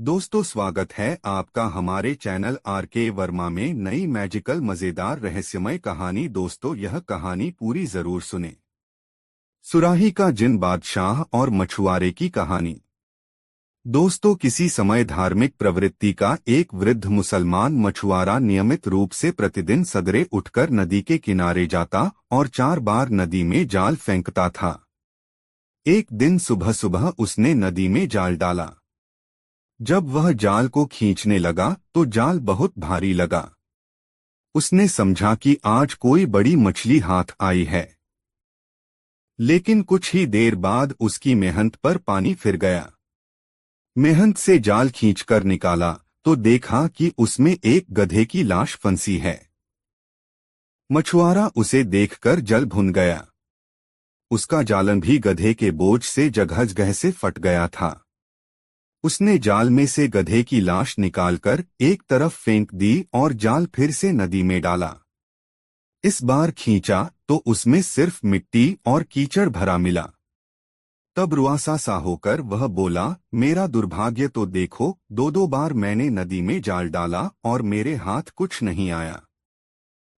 दोस्तों, स्वागत है आपका हमारे चैनल आर के वर्मा में नई मैजिकल मजेदार रहस्यमय कहानी। दोस्तों, यह कहानी पूरी जरूर सुने। सुराही का जिन बादशाह और मछुआरे की कहानी। दोस्तों, किसी समय धार्मिक प्रवृत्ति का एक वृद्ध मुसलमान मछुआरा नियमित रूप से प्रतिदिन सवेरे उठकर नदी के किनारे जाता और 4 बार नदी में जाल फेंकता था। एक दिन सुबह सुबह उसने नदी में जाल डाला। जब वह जाल को खींचने लगा तो जाल बहुत भारी लगा। उसने समझा कि आज कोई बड़ी मछली हाथ आई है। लेकिन कुछ ही देर बाद उसकी मेहनत पर पानी फिर गया। मेहनत से जाल खींचकर निकाला तो देखा कि उसमें एक गधे की लाश फंसी है। मछुआरा उसे देखकर जल भुन गया। उसका जालन भी गधे के बोझ से जगह से फट गया था। उसने जाल में से गधे की लाश निकालकर एक तरफ फेंक दी और जाल फिर से नदी में डाला। इस बार खींचा तो उसमें सिर्फ मिट्टी और कीचड़ भरा मिला। तब रुआसा सा होकर वह बोला, मेरा दुर्भाग्य तो देखो, 2-2 बार मैंने नदी में जाल डाला और मेरे हाथ कुछ नहीं आया।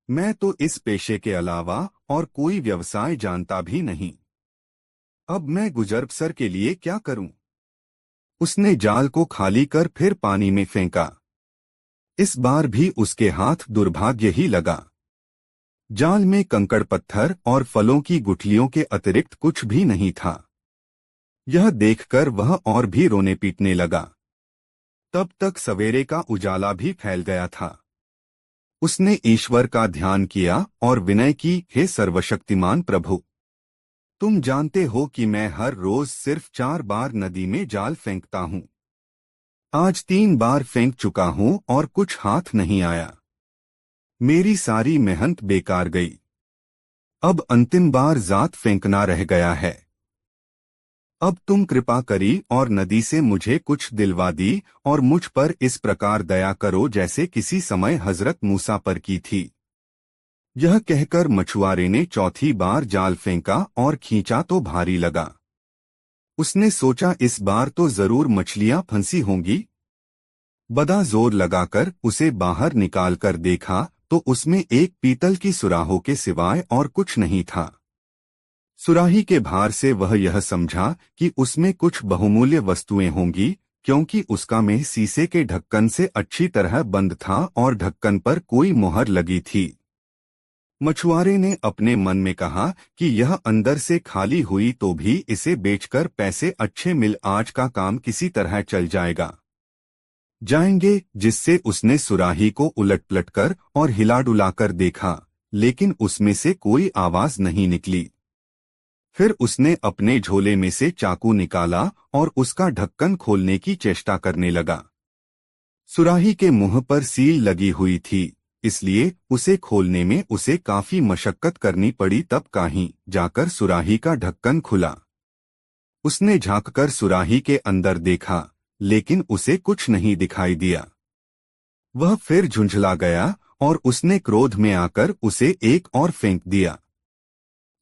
मैं तो इस पेशे के अलावा और कोई व्यवसाय जानता भी नहीं। अब मैं गुजर बसर के लिए क्या करूं? उसने जाल को खाली कर फिर पानी में फेंका। इस बार भी उसके हाथ दुर्भाग्य ही लगा। जाल में कंकड़ पत्थर और फलों की गुठलियों के अतिरिक्त कुछ भी नहीं था। यह देखकर वह और भी रोने पीटने लगा। तब तक सवेरे का उजाला भी फैल गया था। उसने ईश्वर का ध्यान किया और विनय की, हे सर्वशक्तिमान प्रभु, तुम जानते हो कि मैं हर रोज सिर्फ 4 बार नदी में जाल फेंकता हूँ। आज 3 बार फेंक चुका हूँ और कुछ हाथ नहीं आया। मेरी सारी मेहनत बेकार गई। अब अंतिम बार जात फेंकना रह गया है। अब तुम कृपा करी और नदी से मुझे कुछ दिलवा दी और मुझ पर इस प्रकार दया करो जैसे किसी समय हजरत मूसा पर की थी। यह कहकर मछुआरे ने चौथी बार जाल फेंका और खींचा तो भारी लगा। उसने सोचा, इस बार तो जरूर मछलियां फंसी होंगी। बड़ा जोर लगाकर उसे बाहर निकालकर देखा तो उसमें एक पीतल की सुराहों के सिवाय और कुछ नहीं था। सुराही के भार से वह यह समझा कि उसमें कुछ बहुमूल्य वस्तुएं होंगी, क्योंकि उसका मुंह शीशे के ढक्कन से अच्छी तरह बंद था और ढक्कन पर कोई मुहर लगी थी। मछुआरे ने अपने मन में कहा कि यह अंदर से खाली हुई तो भी इसे बेचकर पैसे अच्छे मिल आज का काम किसी तरह चल जाएंगे। जिससे उसने सुराही को उलट-पलट कर और हिला-डुलाकर देखा, लेकिन उसमें से कोई आवाज नहीं निकली। फिर उसने अपने झोले में से चाकू निकाला और उसका ढक्कन खोलने की चेष्टा करने लगा। सुराही के मुंह पर सील लगी हुई थी, इसलिए उसे खोलने में उसे काफी मशक्कत करनी पड़ी। तब कहीं जाकर सुराही का ढक्कन खुला। उसने झांककर सुराही के अंदर देखा, लेकिन उसे कुछ नहीं दिखाई दिया। वह फिर झुंझला गया और उसने क्रोध में आकर उसे एक और फेंक दिया।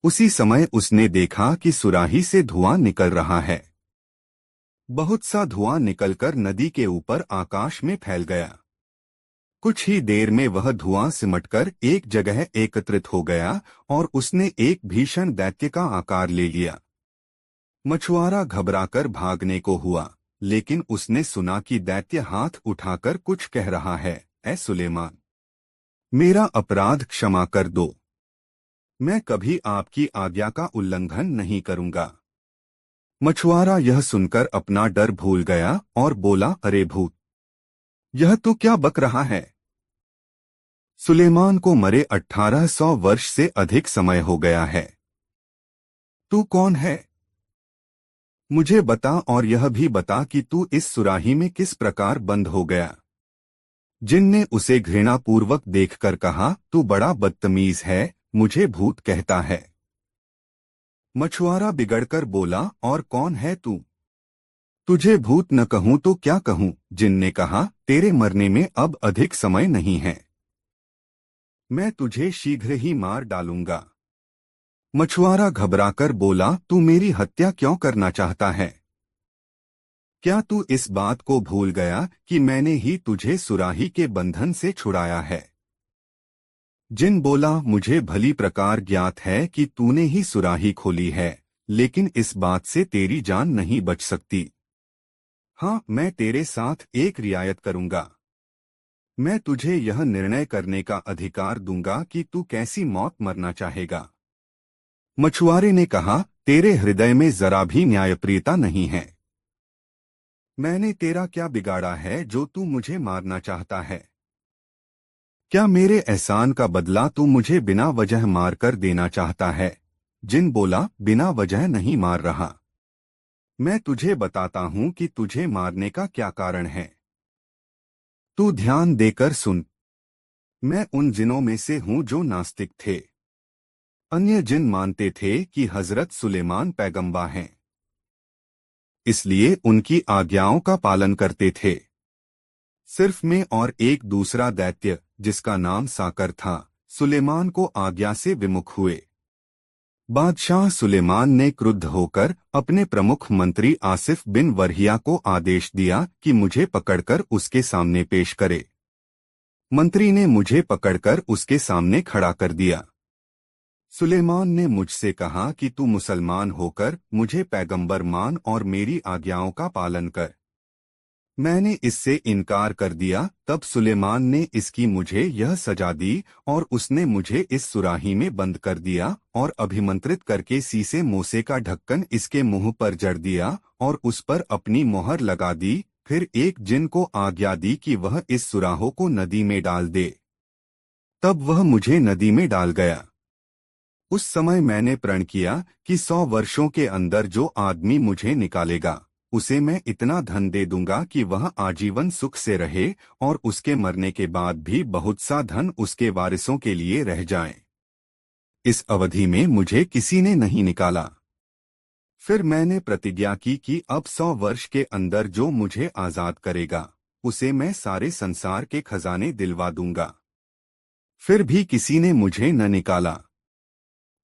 उसी समय उसने देखा कि सुराही से धुआं निकल रहा है। बहुत सा धुआं निकलकर नदी के ऊपर आकाश में फैल गया। कुछ ही देर में वह धुआं सिमटकर एक जगह एकत्रित हो गया और उसने एक भीषण दैत्य का आकार ले लिया। मछुआरा घबराकर भागने को हुआ, लेकिन उसने सुना कि दैत्य हाथ उठाकर कुछ कह रहा है, ऐ सुलेमान, मेरा अपराध क्षमा कर दो। मैं कभी आपकी आज्ञा का उल्लंघन नहीं करूंगा। मछुआरा यह सुनकर अपना डर भूल गया और बोला, अरे भूत, यह तो क्या बक रहा है? सुलेमान को मरे 1800 वर्ष से अधिक समय हो गया है। तू कौन है? मुझे बता और यह भी बता कि तू इस सुराही में किस प्रकार बंद हो गया। जिन ने उसे घृणापूर्वक देखकर कहा, तू बड़ा बदतमीज है, मुझे भूत कहता है। मछुआरा बिगड़कर बोला, और कौन है तू? तुझे भूत न कहूं तो क्या कहूं? जिन ने कहा, तेरे मरने में अब अधिक समय नहीं है। मैं तुझे शीघ्र ही मार डालूंगा। मछुआरा घबराकर बोला, तू मेरी हत्या क्यों करना चाहता है? क्या तू इस बात को भूल गया कि मैंने ही तुझे सुराही के बंधन से छुड़ाया है? जिन बोला, मुझे भली प्रकार ज्ञात है कि तूने ही सुराही खोली है, लेकिन इस बात से तेरी जान नहीं बच सकती। हाँ, मैं तेरे साथ एक रियायत करूंगा। मैं तुझे यह निर्णय करने का अधिकार दूंगा कि तू कैसी मौत मरना चाहेगा। मछुआरे ने कहा, तेरे हृदय में जरा भी न्यायप्रियता नहीं है। मैंने तेरा क्या बिगाड़ा है जो तू मुझे मारना चाहता है? क्या मेरे एहसान का बदला तू मुझे बिना वजह मार कर देना चाहता है? जिन बोला, बिना वजह नहीं मार रहा। मैं तुझे बताता हूं कि तुझे मारने का क्या कारण है। तू ध्यान देकर सुन। मैं उन जिनों में से हूं जो नास्तिक थे। अन्य जिन मानते थे कि हजरत सुलेमान पैगंबर हैं, इसलिए उनकी आज्ञाओं का पालन करते थे। सिर्फ मैं और एक दूसरा दैत्य, जिसका नाम साकर था, सुलेमान को आज्ञा से विमुख हुए। बादशाह सुलेमान ने क्रुद्ध होकर अपने प्रमुख मंत्री आसिफ बिन वरहिया को आदेश दिया कि मुझे पकड़कर उसके सामने पेश करे। मंत्री ने मुझे पकड़कर उसके सामने खड़ा कर दिया। सुलेमान ने मुझसे कहा कि तू मुसलमान होकर मुझे पैगंबर मान और मेरी आज्ञाओं का पालन कर। मैंने इससे इनकार कर दिया। तब सुलेमान ने इसकी मुझे यह सजा दी और उसने मुझे इस सुराही में बंद कर दिया और अभिमंत्रित करके सीसे मूसे का ढक्कन इसके मुंह पर जड़ दिया और उस पर अपनी मोहर लगा दी। फिर एक जिन को आज्ञा दी कि वह इस सुराहों को नदी में डाल दे। तब वह मुझे नदी में डाल गया। उस समय मैंने प्रण किया कि 100 वर्षों के अंदर जो आदमी मुझे निकालेगा, उसे मैं इतना धन दे दूंगा कि वह आजीवन सुख से रहे और उसके मरने के बाद भी बहुत सा धन उसके वारिसों के लिए रह जाए। इस अवधि में मुझे किसी ने नहीं निकाला। फिर मैंने प्रतिज्ञा की कि अब 100 वर्ष के अंदर जो मुझे आजाद करेगा, उसे मैं सारे संसार के खजाने दिलवा दूंगा। फिर भी किसी ने मुझे न निकाला।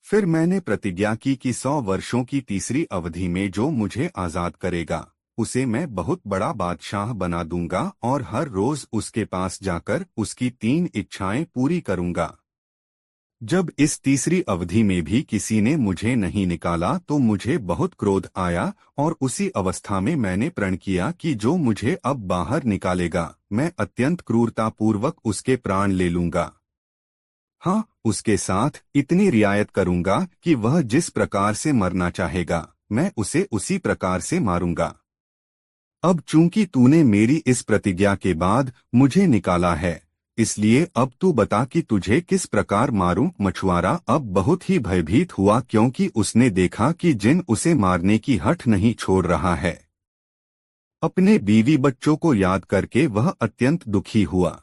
फिर मैंने प्रतिज्ञा की कि 100 वर्षों की तीसरी अवधि में जो मुझे आजाद करेगा, उसे मैं बहुत बड़ा बादशाह बना दूंगा और हर रोज उसके पास जाकर उसकी 3 इच्छाएं पूरी करूंगा। जब इस तीसरी अवधि में भी किसी ने मुझे नहीं निकाला तो मुझे बहुत क्रोध आया और उसी अवस्था में मैंने प्रण किया कि जो मुझे अब बाहर निकालेगा, मैं अत्यंत क्रूरतापूर्वक उसके प्राण ले लूंगा। हाँ, उसके साथ इतनी रियायत करूंगा कि वह जिस प्रकार से मरना चाहेगा, मैं उसे उसी प्रकार से मारूंगा। अब चूंकि तूने मेरी इस प्रतिज्ञा के बाद मुझे निकाला है, इसलिए अब तू बता कि तुझे किस प्रकार मारूं। मछुआरा अब बहुत ही भयभीत हुआ, क्योंकि उसने देखा कि जिन उसे मारने की हठ नहीं छोड़ रहा है। अपने बीवी बच्चों को याद करके वह अत्यंत दुखी हुआ।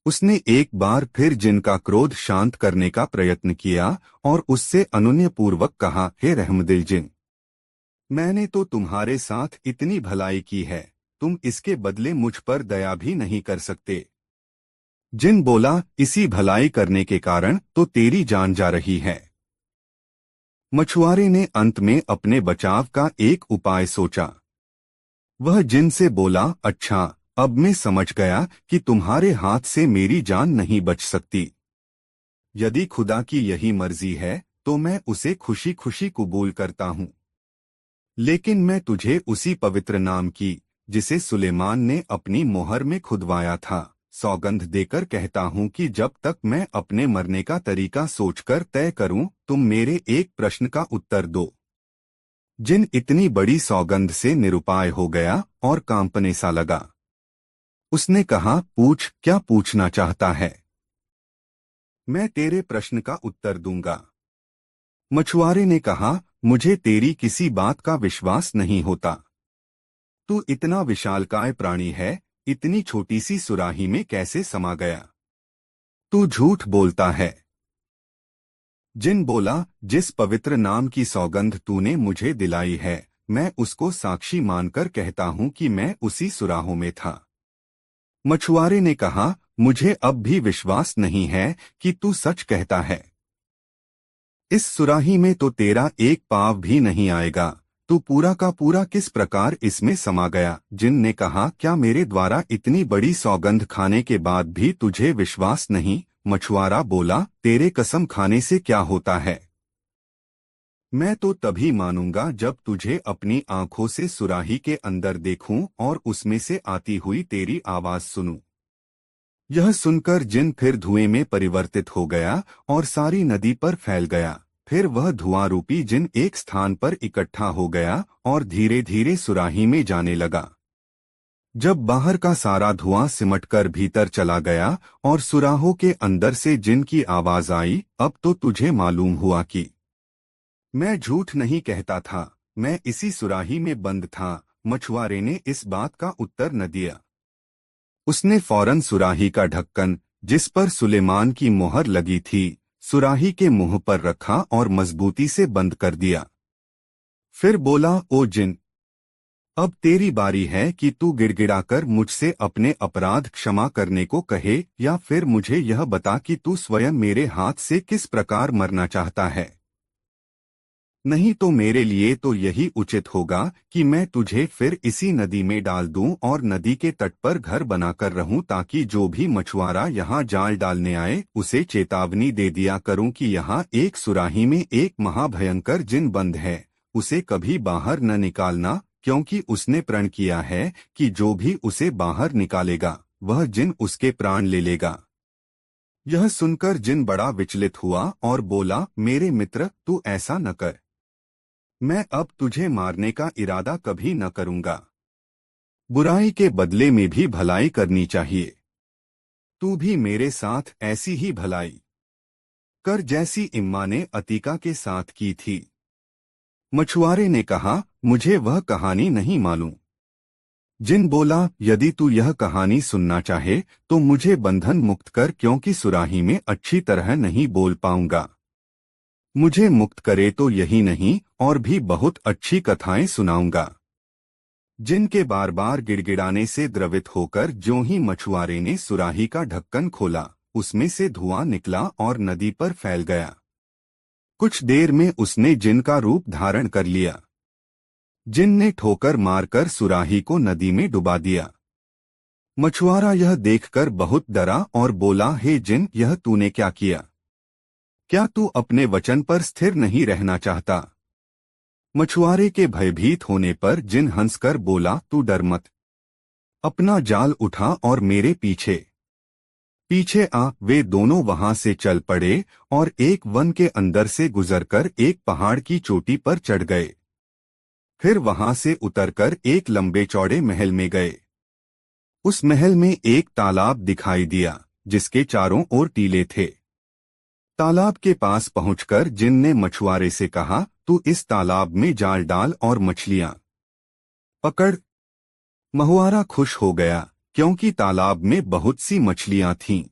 उसने एक बार फिर जिन का क्रोध शांत करने का प्रयत्न किया और उससे अनुनयपूर्वक कहा, हे रहमदिल जिन, मैंने तो तुम्हारे साथ इतनी भलाई की है, तुम इसके बदले मुझ पर दया भी नहीं कर सकते। जिन बोला, इसी भलाई करने के कारण तो तेरी जान जा रही है। मछुआरे ने अंत में अपने बचाव का एक उपाय सोचा। वह जिन से बोला, अच्छा, अब मैं समझ गया कि तुम्हारे हाथ से मेरी जान नहीं बच सकती। यदि खुदा की यही मर्जी है तो मैं उसे खुशी खुशी कबूल करता हूँ। लेकिन मैं तुझे उसी पवित्र नाम की, जिसे सुलेमान ने अपनी मोहर में खुदवाया था, सौगंध देकर कहता हूँ कि जब तक मैं अपने मरने का तरीका सोचकर तय करूँ, तुम मेरे एक प्रश्न का उत्तर दो। जिन इतनी बड़ी सौगंध से निरुपाय हो गया और कांपने सा लगा। उसने कहा, पूछ, क्या पूछना चाहता है? मैं तेरे प्रश्न का उत्तर दूंगा। मछुआरे ने कहा, मुझे तेरी किसी बात का विश्वास नहीं होता। तू इतना विशालकाय प्राणी है, इतनी छोटी सी सुराही में कैसे समा गया? तू झूठ बोलता है। जिन बोला, जिस पवित्र नाम की सौगंध तूने मुझे दिलाई है, मैं उसको साक्षी मानकर कहता हूँ कि मैं उसी सुराहों में था। मछुआरे ने कहा, मुझे अब भी विश्वास नहीं है कि तू सच कहता है। इस सुराही में तो तेरा एक पाँव भी नहीं आएगा, तू पूरा का पूरा किस प्रकार इसमें समा गया? जिन ने कहा, क्या मेरे द्वारा इतनी बड़ी सौगंध खाने के बाद भी तुझे विश्वास नहीं? मछुआरा बोला, तेरे कसम खाने से क्या होता है? मैं तो तभी मानूंगा जब तुझे अपनी आंखों से सुराही के अंदर देखूं और उसमें से आती हुई तेरी आवाज सुनूं। यह सुनकर जिन फिर धुएं में परिवर्तित हो गया और सारी नदी पर फैल गया। फिर वह धुआं रूपी जिन एक स्थान पर इकट्ठा हो गया और धीरे धीरे सुराही में जाने लगा। जब बाहर का सारा धुआं सिमटकर भीतर चला गया और सुराहों के अंदर से जिन की आवाज आई, अब तो तुझे मालूम हुआ कि मैं झूठ नहीं कहता था, मैं इसी सुराही में बंद था। मछुआरे ने इस बात का उत्तर न दिया। उसने फौरन सुराही का ढक्कन, जिस पर सुलेमान की मोहर लगी थी, सुराही के मुंह पर रखा और मजबूती से बंद कर दिया। फिर बोला, ओ जिन, अब तेरी बारी है कि तू गिड़गिड़ाकर मुझसे अपने अपराध क्षमा करने को कहे, या फिर मुझे यह बता कि तू स्वयं मेरे हाथ से किस प्रकार मरना चाहता है। नहीं तो मेरे लिए तो यही उचित होगा कि मैं तुझे फिर इसी नदी में डाल दूं और नदी के तट पर घर बनाकर रहूं, ताकि जो भी मछुआरा यहाँ जाल डालने आए उसे चेतावनी दे दिया करूं कि यहाँ एक सुराही में एक महाभयंकर जिन बंद है, उसे कभी बाहर न निकालना, क्योंकि उसने प्रण किया है कि जो भी उसे बाहर निकालेगा वह जिन उसके प्राण ले लेगा। यह सुनकर जिन बड़ा विचलित हुआ और बोला, मेरे मित्र, तू ऐसा न कर। मैं अब तुझे मारने का इरादा कभी न करूंगा। बुराई के बदले में भी भलाई करनी चाहिए। तू भी मेरे साथ ऐसी ही भलाई कर जैसी इम्मा ने अतीका के साथ की थी। मछुआरे ने कहा, मुझे वह कहानी नहीं मालूम। जिन बोला, यदि तू यह कहानी सुनना चाहे तो मुझे बंधन मुक्त कर, क्योंकि सुराही में अच्छी तरह नहीं बोल पाऊंगा। मुझे मुक्त करे तो यही नहीं और भी बहुत अच्छी कथाएं सुनाऊंगा। जिन के बार बार गिड़गिड़ाने से द्रवित होकर ज्यों ही मछुआरे ने सुराही का ढक्कन खोला, उसमें से धुआं निकला और नदी पर फैल गया। कुछ देर में उसने जिन का रूप धारण कर लिया। जिन ने ठोकर मारकर सुराही को नदी में डुबा दिया। मछुआरा यह देखकर बहुत डरा और बोला, हे जिन, यह तूने क्या किया? क्या तू अपने वचन पर स्थिर नहीं रहना चाहता? मछुआरे के भयभीत होने पर जिन हंसकर बोला, तू डर मत। अपना जाल उठा और मेरे पीछे पीछे आ। वे दोनों वहां से चल पड़े और एक वन के अंदर से गुजरकर एक पहाड़ की चोटी पर चढ़ गए। फिर वहां से उतरकर एक लंबे चौड़े महल में गए। उस महल में एक तालाब दिखाई दिया जिसके चारों ओर टीले थे। तालाब के पास पहुंचकर जिन ने मछुआरे से कहा, तू इस तालाब में जाल डाल और मछलियां पकड़। महुआरा खुश हो गया क्योंकि तालाब में बहुत सी मछलियां थीं।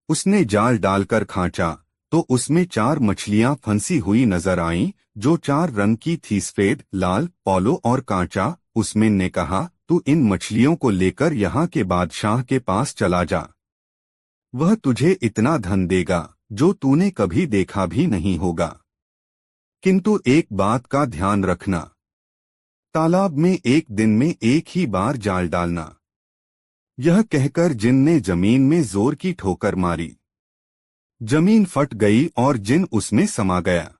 उसने जाल डालकर खांचा तो उसमें 4 मछलियां फंसी हुई नजर आईं, जो 4 रंग की थी, सफेद, लाल, पोलो और कांचा। उसमें ने कहा, तू इन मछलियों को लेकर यहाँ के बादशाह के पास चला जा। वह तुझे इतना धन देगा जो तूने कभी देखा भी नहीं होगा। किंतु एक बात का ध्यान रखना, तालाब में एक दिन में एक ही बार जाल डालना। यह कहकर जिन ने जमीन में जोर की ठोकर मारी। जमीन फट गई और जिन उसमें समा गया।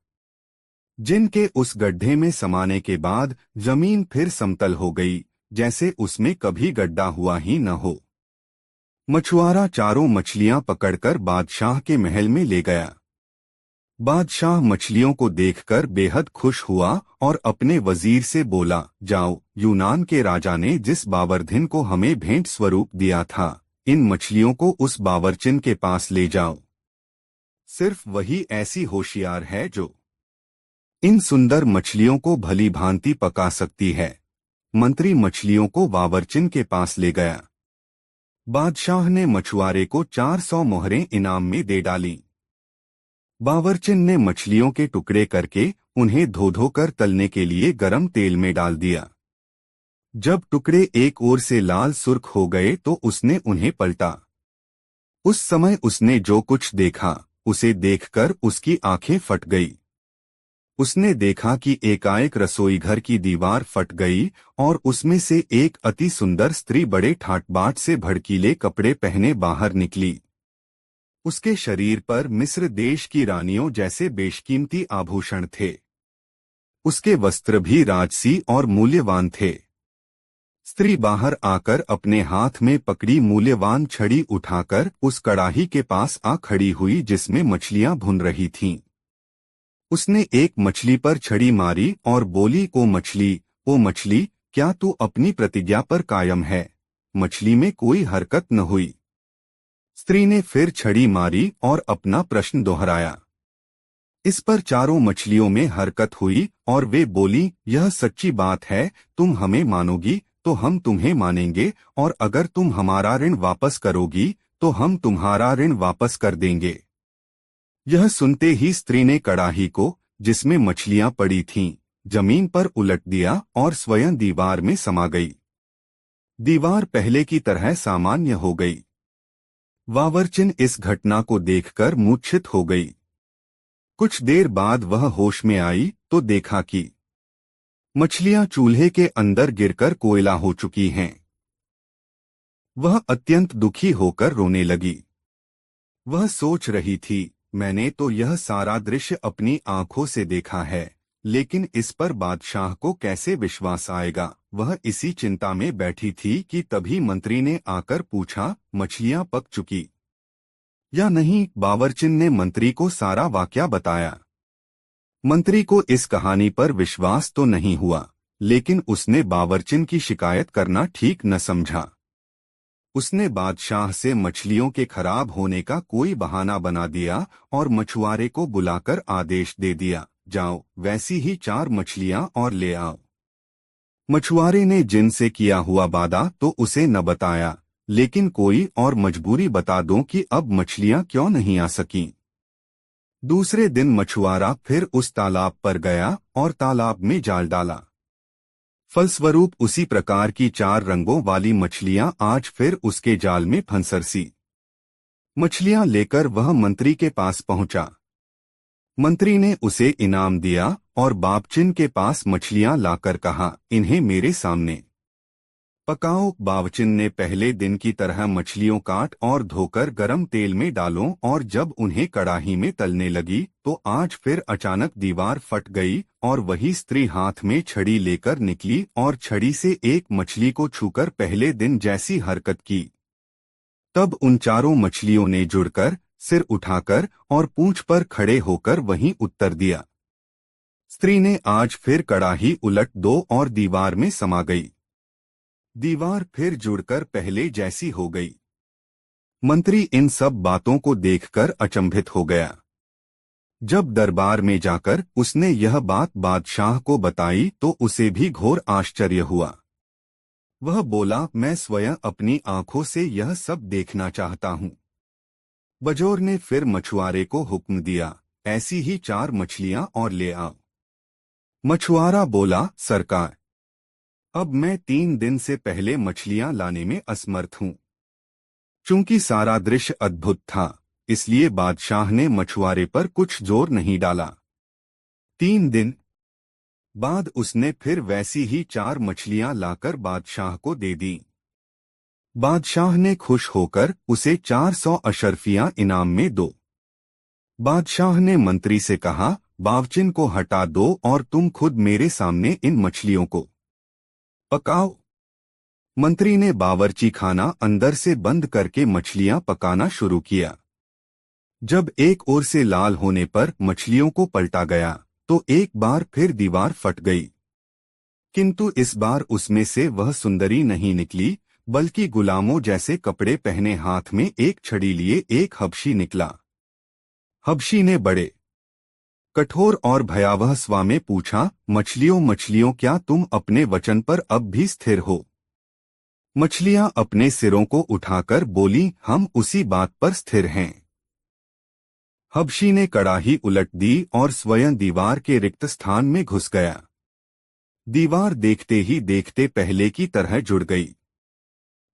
जिन के उस गड्ढे में समाने के बाद जमीन फिर समतल हो गई, जैसे उसमें कभी गड्ढा हुआ ही न हो। मछुआरा 4 मछलियां पकड़कर बादशाह के महल में ले गया। बादशाह मछलियों को देखकर बेहद खुश हुआ और अपने वजीर से बोला, जाओ, यूनान के राजा ने जिस बावर्धिन को हमें भेंट स्वरूप दिया था, इन मछलियों को उस बावर्चिन के पास ले जाओ। सिर्फ वही ऐसी होशियार है जो इन सुंदर मछलियों को भली भांति पका सकती है। मंत्री मछलियों को बावर्चिन के पास ले गया। बादशाह ने मछुआरे को 400 मोहरें इनाम में दे डाली। बावर्चिन ने मछलियों के टुकड़े करके उन्हें धो धो कर तलने के लिए गरम तेल में डाल दिया। जब टुकड़े एक ओर से लाल सुर्ख हो गए तो उसने उन्हें पलटा। उस समय उसने जो कुछ देखा उसे देखकर उसकी आंखें फट गई। उसने देखा कि एकाएक रसोईघर की दीवार फट गई और उसमें से एक अति सुंदर स्त्री बड़े ठाट-बाट से भड़कीले कपड़े पहने बाहर निकली। उसके शरीर पर मिस्र देश की रानियों जैसे बेशकीमती आभूषण थे। उसके वस्त्र भी राजसी और मूल्यवान थे। स्त्री बाहर आकर अपने हाथ में पकड़ी मूल्यवान छड़ी उठाकर उस कड़ाही के पास आ खड़ी हुई जिसमें मछलियां भुन रही थीं। उसने एक मछली पर छड़ी मारी और बोली, ओ मछली, क्या तू अपनी प्रतिज्ञा पर कायम है? मछली में कोई हरकत न हुई। स्त्री ने फिर छड़ी मारी और अपना प्रश्न दोहराया। इस पर चारों मछलियों में हरकत हुई और वे बोली, यह सच्ची बात है, तुम हमें मानोगी तो हम तुम्हें मानेंगे, और अगर तुम हमारा ऋण वापस करोगी तो हम तुम्हारा ऋण वापस कर देंगे। यह सुनते ही स्त्री ने कड़ाही को, जिसमें मछलियां पड़ी थीं, जमीन पर उलट दिया और स्वयं दीवार में समा गई। दीवार पहले की तरह सामान्य हो गई। बावर्चिन इस घटना को देखकर मूर्छित हो गई। कुछ देर बाद वह होश में आई तो देखा कि मछलियां चूल्हे के अंदर गिरकर कोयला हो चुकी हैं। वह अत्यंत दुखी होकर रोने लगी। वह सोच रही थी, मैंने तो यह सारा दृश्य अपनी आंखों से देखा है, लेकिन इस पर बादशाह को कैसे विश्वास आएगा। वह इसी चिंता में बैठी थी कि तभी मंत्री ने आकर पूछा, मछलियां पक चुकी या नहीं? बावर्चिन ने मंत्री को सारा वाकया बताया। मंत्री को इस कहानी पर विश्वास तो नहीं हुआ, लेकिन उसने बावर्चिन की शिकायत करना ठीक न समझा। उसने बादशाह से मछलियों के खराब होने का कोई बहाना बना दिया और मछुआरे को बुलाकर आदेश दे दिया, जाओ वैसी ही 4 मछलियां और ले आओ। मछुआरे ने जिनसे किया हुआ वादा तो उसे न बताया, लेकिन कोई और मजबूरी बता दो कि अब मछलियां क्यों नहीं आ सकीं। दूसरे दिन मछुआरा फिर उस तालाब पर गया और तालाब में जाल डाला। फलस्वरूप उसी प्रकार की 4 रंगों वाली मछलियां आज फिर उसके जाल में फंसरसी। मछलियां लेकर वह मंत्री के पास पहुंचा। मंत्री ने उसे इनाम दिया और बावर्चिन के पास मछलियां लाकर कहा, इन्हें मेरे सामने पकाओ। बावर्चिन ने पहले दिन की तरह मछलियों काट और धोकर गरम तेल में डालो और जब उन्हें कड़ाही में तलने लगी तो आज फिर अचानक दीवार फट गई और वही स्त्री हाथ में छड़ी लेकर निकली और छड़ी से एक मछली को छूकर पहले दिन जैसी हरकत की। तब उन 4 मछलियों ने जुड़कर, सिर उठाकर और पूंछ पर खड़े होकर वहीं उत्तर दिया। स्त्री ने आज फिर कड़ाही उलट दो और दीवार में समा गई। दीवार फिर जुड़कर पहले जैसी हो गई। मंत्री इन सब बातों को देखकर अचंभित हो गया। जब दरबार में जाकर उसने यह बात बादशाह को बताई तो उसे भी घोर आश्चर्य हुआ। वह बोला, मैं स्वयं अपनी आंखों से यह सब देखना चाहता हूँ। बजोर ने फिर मछुआरे को हुक्म दिया, ऐसी ही 4 मछलियां और ले आओ। मछुआरा बोला, सरकार, अब मैं 3 दिन से पहले मछलियां लाने में असमर्थ हूं। चूंकि सारा दृश्य अद्भुत था, इसलिए बादशाह ने मछुआरे पर कुछ जोर नहीं डाला। 3 दिन बाद उसने फिर वैसी ही 4 मछलियां लाकर बादशाह को दे दी। बादशाह ने खुश होकर उसे 400 अशर्फियां इनाम में दो। बादशाह ने मंत्री से कहा, बावर्चिन को हटा दो और तुम खुद मेरे सामने इन मछलियों को पकाओ। मंत्री ने बावर्ची खाना अंदर से बंद करके मछलियां पकाना शुरू किया। जब एक ओर से लाल होने पर मछलियों को पलटा गया तो एक बार फिर दीवार फट गई, किंतु इस बार उसमें से वह सुंदरी नहीं निकली, बल्कि गुलामों जैसे कपड़े पहने हाथ में एक छड़ी लिए एक हबशी निकला। हबशी ने बड़े कठोर और भयावह स्वर में पूछा, मछलियों मछलियों, क्या तुम अपने वचन पर अब भी स्थिर हो? मछलियां अपने सिरों को उठाकर बोली, हम उसी बात पर स्थिर हैं। हबशी ने कड़ाही उलट दी और स्वयं दीवार के रिक्त स्थान में घुस गया। दीवार देखते ही देखते पहले की तरह जुड़ गई।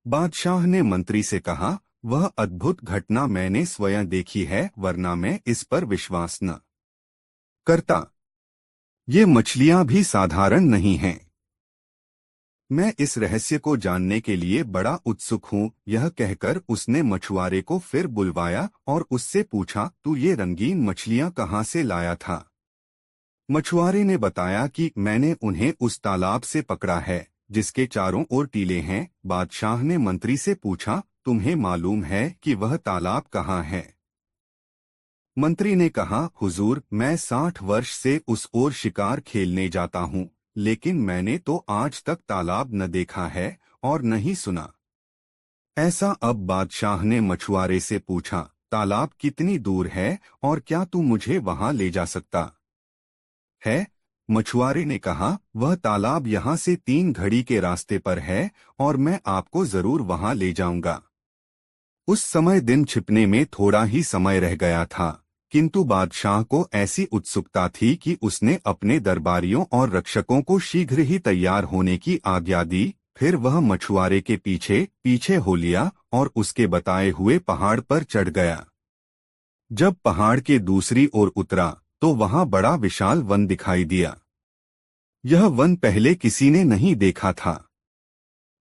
बादशाह ने मंत्री से कहा, वह अद्भुत घटना मैंने स्वयं देखी है, वरना मैं इस पर विश्वास न करता। ये मछलियां भी साधारण नहीं हैं। मैं इस रहस्य को जानने के लिए बड़ा उत्सुक हूँ। यह कहकर उसने मछुआरे को फिर बुलवाया और उससे पूछा, तू ये रंगीन मछलियां कहाँ से लाया था? मछुआरे ने बताया कि मैंने उन्हें उस तालाब से पकड़ा है जिसके चारों ओर टीले हैं। बादशाह ने मंत्री से पूछा, तुम्हें मालूम है कि वह तालाब कहाँ है? मंत्री ने कहा, हुजूर, मैं 60 वर्ष से उस ओर शिकार खेलने जाता हूँ, लेकिन मैंने तो आज तक तालाब न देखा है और न ही सुना। ऐसा अब बादशाह ने मछुआरे से पूछा, तालाब कितनी दूर है और क्या तू मुझे वहां ले जा सकता है? मछुआरे ने कहा, वह तालाब यहाँ से 3 घड़ी के रास्ते पर है और मैं आपको जरूर वहां ले जाऊंगा। उस समय दिन छिपने में थोड़ा ही समय रह गया था, किंतु बादशाह को ऐसी उत्सुकता थी कि उसने अपने दरबारियों और रक्षकों को शीघ्र ही तैयार होने की आज्ञा दी। फिर वह मछुआरे के पीछे पीछे हो लिया और उसके बताए हुए पहाड़ पर चढ़ गया। जब पहाड़ के दूसरी ओर उतरा तो वहां बड़ा विशाल वन दिखाई दिया। यह वन पहले किसी ने नहीं देखा था।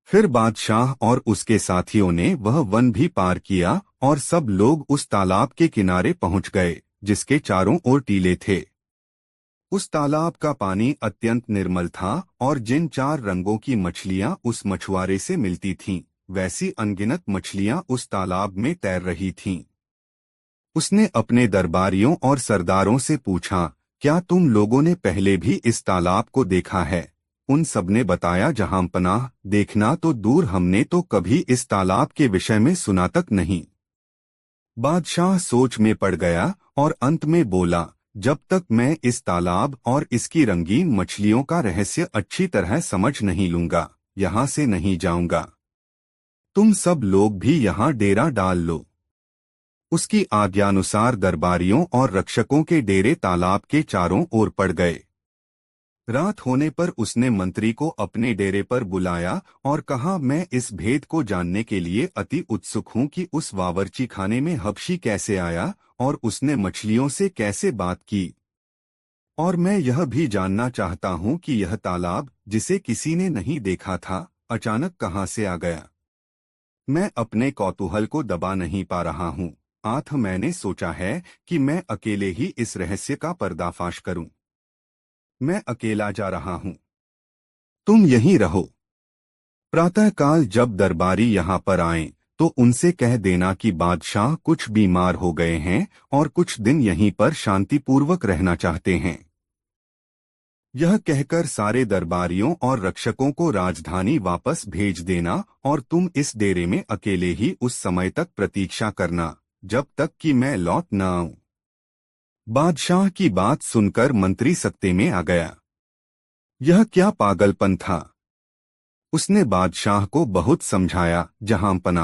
फिर बादशाह और उसके साथियों ने वह वन भी पार किया और सब लोग उस तालाब के किनारे पहुंच गए जिसके चारों ओर टीले थे। उस तालाब का पानी अत्यंत निर्मल था और जिन 4 रंगों की मछलियां उस मछुआरे से मिलती थीं, वैसी अनगिनत मछलियां उस तालाब में तैर रही थीं। उसने अपने दरबारियों और सरदारों से पूछा, क्या तुम लोगों ने पहले भी इस तालाब को देखा है? उन सबने बताया, जहांपनाह, देखना तो दूर, हमने तो कभी इस तालाब के विषय में सुना तक नहीं। बादशाह सोच में पड़ गया और अंत में बोला, जब तक मैं इस तालाब और इसकी रंगीन मछलियों का रहस्य अच्छी तरह समझ नहीं लूंगा, यहाँ से नहीं जाऊंगा। तुम सब लोग भी यहाँ डेरा डाल लो। उसकी आज्ञानुसार दरबारियों और रक्षकों के डेरे तालाब के चारों ओर पड़ गए। रात होने पर उसने मंत्री को अपने डेरे पर बुलाया और कहा, मैं इस भेद को जानने के लिए अति उत्सुक हूँ कि उस बावर्ची खाने में हबशी कैसे आया और उसने मछलियों से कैसे बात की। और मैं यह भी जानना चाहता हूँ कि यह तालाब, जिसे किसी ने नहीं देखा था, अचानक कहाँ से आ गया। मैं अपने कौतूहल को दबा नहीं पा रहा हूँ। मैंने सोचा है कि मैं अकेले ही इस रहस्य का पर्दाफाश करूं। मैं अकेला जा रहा हूं। तुम यहीं रहो। प्रातःकाल जब दरबारी यहाँ पर आएं, तो उनसे कह देना कि बादशाह कुछ बीमार हो गए हैं और कुछ दिन यहीं पर शांतिपूर्वक रहना चाहते हैं। यह कहकर सारे दरबारियों और रक्षकों को राजधानी वापस भेज देना और तुम इस डेरे में अकेले ही उस समय तक प्रतीक्षा करना जब तक कि मैं लौट न आऊं। बादशाह की बात सुनकर मंत्री सत्ते में आ गया। यह क्या पागलपन था। उसने बादशाह को बहुत समझाया, जहांपना,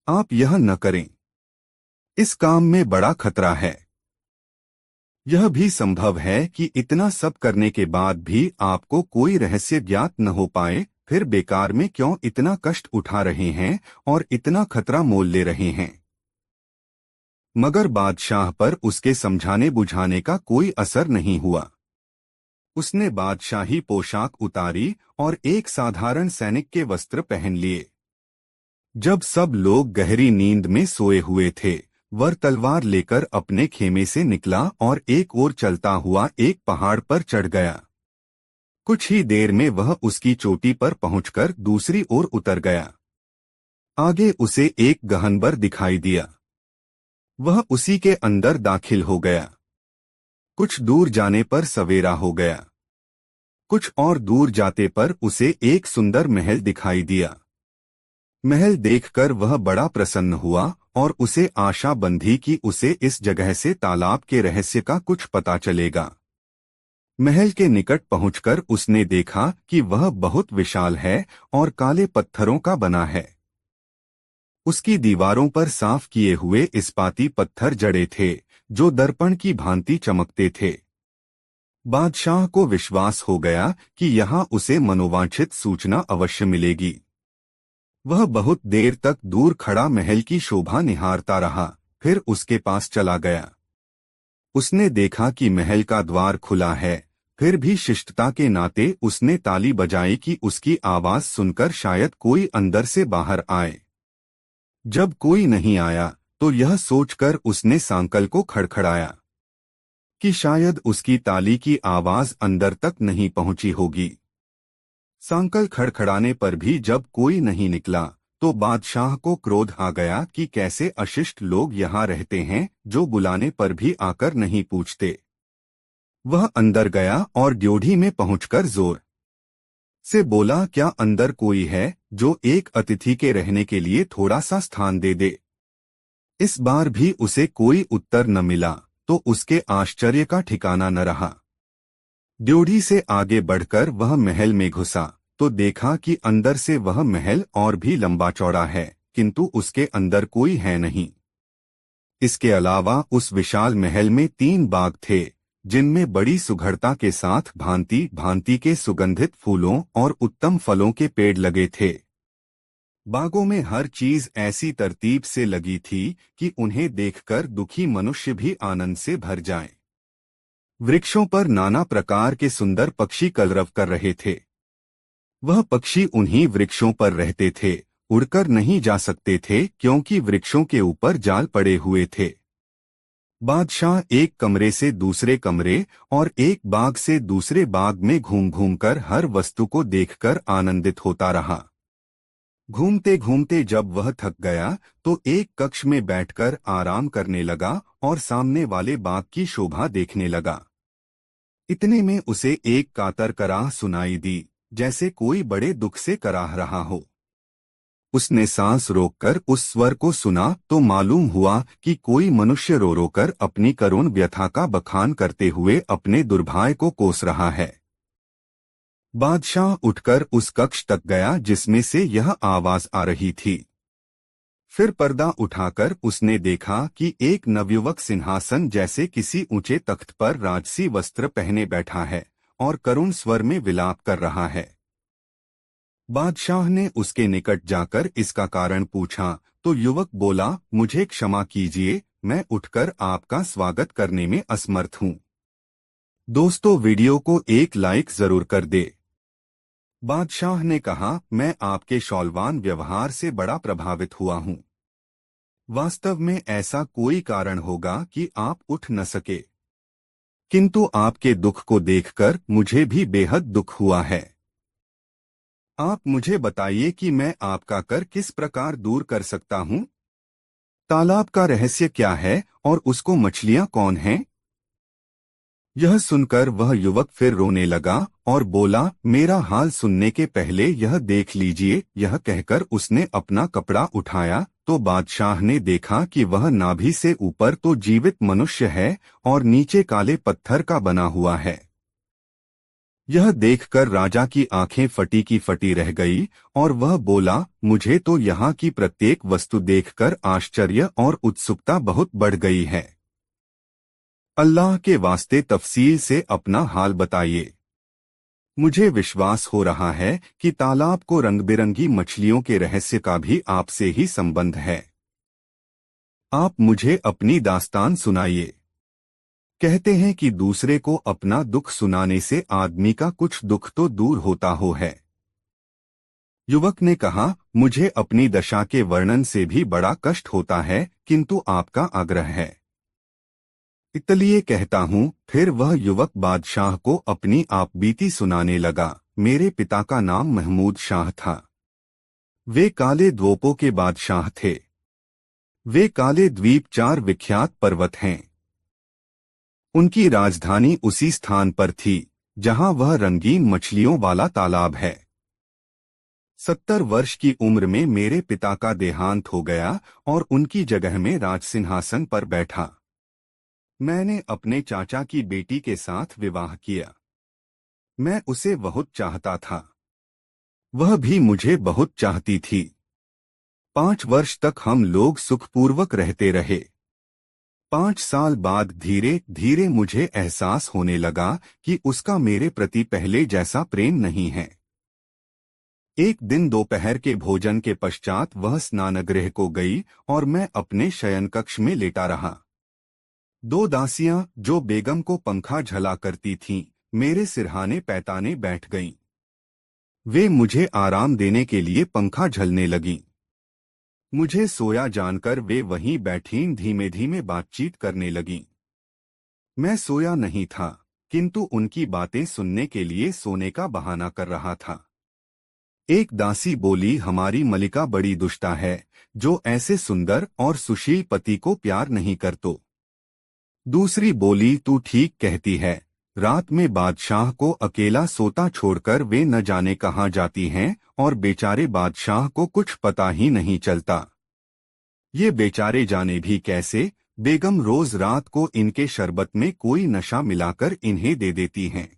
आप यह न करें। इस काम में बड़ा खतरा है। यह भी संभव है कि इतना सब करने के बाद भी आपको कोई रहस्य ज्ञात न हो पाए। फिर बेकार में क्यों इतना कष्ट उठा रहे हैं और इतना खतरा मोल ले रहे हैं। मगर बादशाह पर उसके समझाने बुझाने का कोई असर नहीं हुआ। उसने बादशाही पोशाक उतारी और एक साधारण सैनिक के वस्त्र पहन लिए। जब सब लोग गहरी नींद में सोए हुए थे, वह तलवार लेकर अपने खेमे से निकला और एक ओर चलता हुआ एक पहाड़ पर चढ़ गया। कुछ ही देर में वह उसकी चोटी पर पहुंचकर दूसरी ओर उतर गया। आगे उसे एक गहनबर दिखाई दिया। वह उसी के अंदर दाखिल हो गया। कुछ दूर जाने पर सवेरा हो गया। कुछ और दूर जाते पर उसे एक सुंदर महल दिखाई दिया। महल देखकर वह बड़ा प्रसन्न हुआ और उसे आशा बंधी कि उसे इस जगह से तालाब के रहस्य का कुछ पता चलेगा। महल के निकट पहुंचकर उसने देखा कि वह बहुत विशाल है और काले पत्थरों का बना है। उसकी दीवारों पर साफ किए हुए इस्पाती पत्थर जड़े थे जो दर्पण की भांति चमकते थे। बादशाह को विश्वास हो गया कि यहाँ उसे मनोवांछित सूचना अवश्य मिलेगी। वह बहुत देर तक दूर खड़ा महल की शोभा निहारता रहा, फिर उसके पास चला गया। उसने देखा कि महल का द्वार खुला है, फिर भी शिष्टता के नाते उसने ताली बजाई कि उसकी आवाज सुनकर शायद कोई अंदर से बाहर आए। जब कोई नहीं आया तो यह सोचकर उसने सांकल को खड़खड़ाया कि शायद उसकी ताली की आवाज अंदर तक नहीं पहुंची होगी। सांकल खड़खड़ाने पर भी जब कोई नहीं निकला तो बादशाह को क्रोध आ गया कि कैसे अशिष्ट लोग यहाँ रहते हैं जो बुलाने पर भी आकर नहीं पूछते। वह अंदर गया और ड्योढ़ी में पहुंचकर जोर से बोला, क्या अंदर कोई है जो एक अतिथि के रहने के लिए थोड़ा सा स्थान दे दे। इस बार भी उसे कोई उत्तर न मिला तो उसके आश्चर्य का ठिकाना न रहा। ड्योढ़ी से आगे बढ़कर वह महल में घुसा तो देखा कि अंदर से वह महल और भी लंबा चौड़ा है, किंतु उसके अंदर कोई है नहीं। इसके अलावा उस विशाल महल में 3 बाग थे जिनमें बड़ी सुघड़ता के साथ भांति भांति के सुगंधित फूलों और उत्तम फलों के पेड़ लगे थे। बागों में हर चीज ऐसी तरतीब से लगी थी कि उन्हें देखकर दुखी मनुष्य भी आनंद से भर जाएं। वृक्षों पर नाना प्रकार के सुंदर पक्षी कलरव कर रहे थे। वह पक्षी उन्हीं वृक्षों पर रहते थे, उड़कर नहीं जा सकते थे क्योंकि वृक्षों के ऊपर जाल पड़े हुए थे। बादशाह एक कमरे से दूसरे कमरे और एक बाग से दूसरे बाग में घूम घूमकर हर वस्तु को देखकर आनंदित होता रहा। घूमते घूमते जब वह थक गया तो एक कक्ष में बैठकर आराम करने लगा और सामने वाले बाग की शोभा देखने लगा। इतने में उसे एक कातर कराह सुनाई दी, जैसे कोई बड़े दुख से कराह रहा हो। उसने सांस रोककर उस स्वर को सुना तो मालूम हुआ कि कोई मनुष्य रो रोकर अपनी करुण व्यथा का बखान करते हुए अपने दुर्भाग्य को कोस रहा है। बादशाह उठकर उस कक्ष तक गया जिसमें से यह आवाज आ रही थी। फिर पर्दा उठाकर उसने देखा कि एक नवयुवक सिंहासन जैसे किसी ऊंचे तख्त पर राजसी वस्त्र पहने बैठा है और करुण स्वर में विलाप कर रहा है। बादशाह ने उसके निकट जाकर इसका कारण पूछा तो युवक बोला, मुझे क्षमा कीजिए, मैं उठकर आपका स्वागत करने में असमर्थ हूँ। दोस्तों, वीडियो को एक लाइक जरूर कर दे। बादशाह ने कहा, मैं आपके शौलवान व्यवहार से बड़ा प्रभावित हुआ हूँ। वास्तव में ऐसा कोई कारण होगा कि आप उठ न सके, किंतु आपके दुख को देखकर मुझे भी बेहद दुख हुआ है। आप मुझे बताइए कि मैं आपका कर किस प्रकार दूर कर सकता हूँ। तालाब का रहस्य क्या है और उसको मछलियाँ कौन हैं? यह सुनकर वह युवक फिर रोने लगा और बोला, मेरा हाल सुनने के पहले यह देख लीजिए। यह कहकर उसने अपना कपड़ा उठाया तो बादशाह ने देखा कि वह नाभि से ऊपर तो जीवित मनुष्य है और नीचे काले पत्थर का बना हुआ है। यह देखकर राजा की आंखें फटी की फटी रह गई और वह बोला, मुझे तो यहाँ की प्रत्येक वस्तु देखकर आश्चर्य और उत्सुकता बहुत बढ़ गई है। अल्लाह के वास्ते तफसील से अपना हाल बताइए। मुझे विश्वास हो रहा है कि तालाब को रंग-बिरंगी मछलियों के रहस्य का भी आपसे ही संबंध है। आप मुझे अपनी दास्तान सुनाइए। कहते हैं कि दूसरे को अपना दुख सुनाने से आदमी का कुछ दुख तो दूर होता हो है। युवक ने कहा, मुझे अपनी दशा के वर्णन से भी बड़ा कष्ट होता है, किंतु आपका आग्रह है इसलिए कहता हूँ। फिर वह युवक बादशाह को अपनी आपबीती सुनाने लगा। मेरे पिता का नाम महमूद शाह था। वे काले द्वीपों के बादशाह थे। वे काले द्वीप 4 विख्यात पर्वत हैं। उनकी राजधानी उसी स्थान पर थी जहां वह रंगीन मछलियों वाला तालाब है। 70 वर्ष की उम्र में मेरे पिता का देहांत हो गया और उनकी जगह में राजसिंहासन पर बैठा। मैंने अपने चाचा की बेटी के साथ विवाह किया। मैं उसे बहुत चाहता था, वह भी मुझे बहुत चाहती थी। 5 वर्ष तक हम लोग सुखपूर्वक रहते रहे। 5 साल बाद धीरे धीरे मुझे एहसास होने लगा कि उसका मेरे प्रति पहले जैसा प्रेम नहीं है। एक दिन दोपहर के भोजन के पश्चात वह स्नानगृह को गई और मैं अपने शयन कक्ष में लेटा रहा। 2 दासियां जो बेगम को पंखा झला करती थीं, मेरे सिरहाने पैताने बैठ गईं। वे मुझे आराम देने के लिए पंखा झलने लगीं। मुझे सोया जानकर वे वहीं बैठीं धीमे धीमे बातचीत करने लगीं। मैं सोया नहीं था, किंतु उनकी बातें सुनने के लिए सोने का बहाना कर रहा था। एक दासी बोली, हमारी मलिका बड़ी दुष्टा है, जो ऐसे सुंदर और सुशील पति को प्यार नहीं करतो। दूसरी बोली, तू ठीक कहती है, रात में बादशाह को अकेला सोता छोड़कर वे न जाने कहाँ जाती हैं और बेचारे बादशाह को कुछ पता ही नहीं चलता। ये बेचारे जाने भी कैसे, बेगम रोज रात को इनके शरबत में कोई नशा मिलाकर इन्हें दे देती हैं।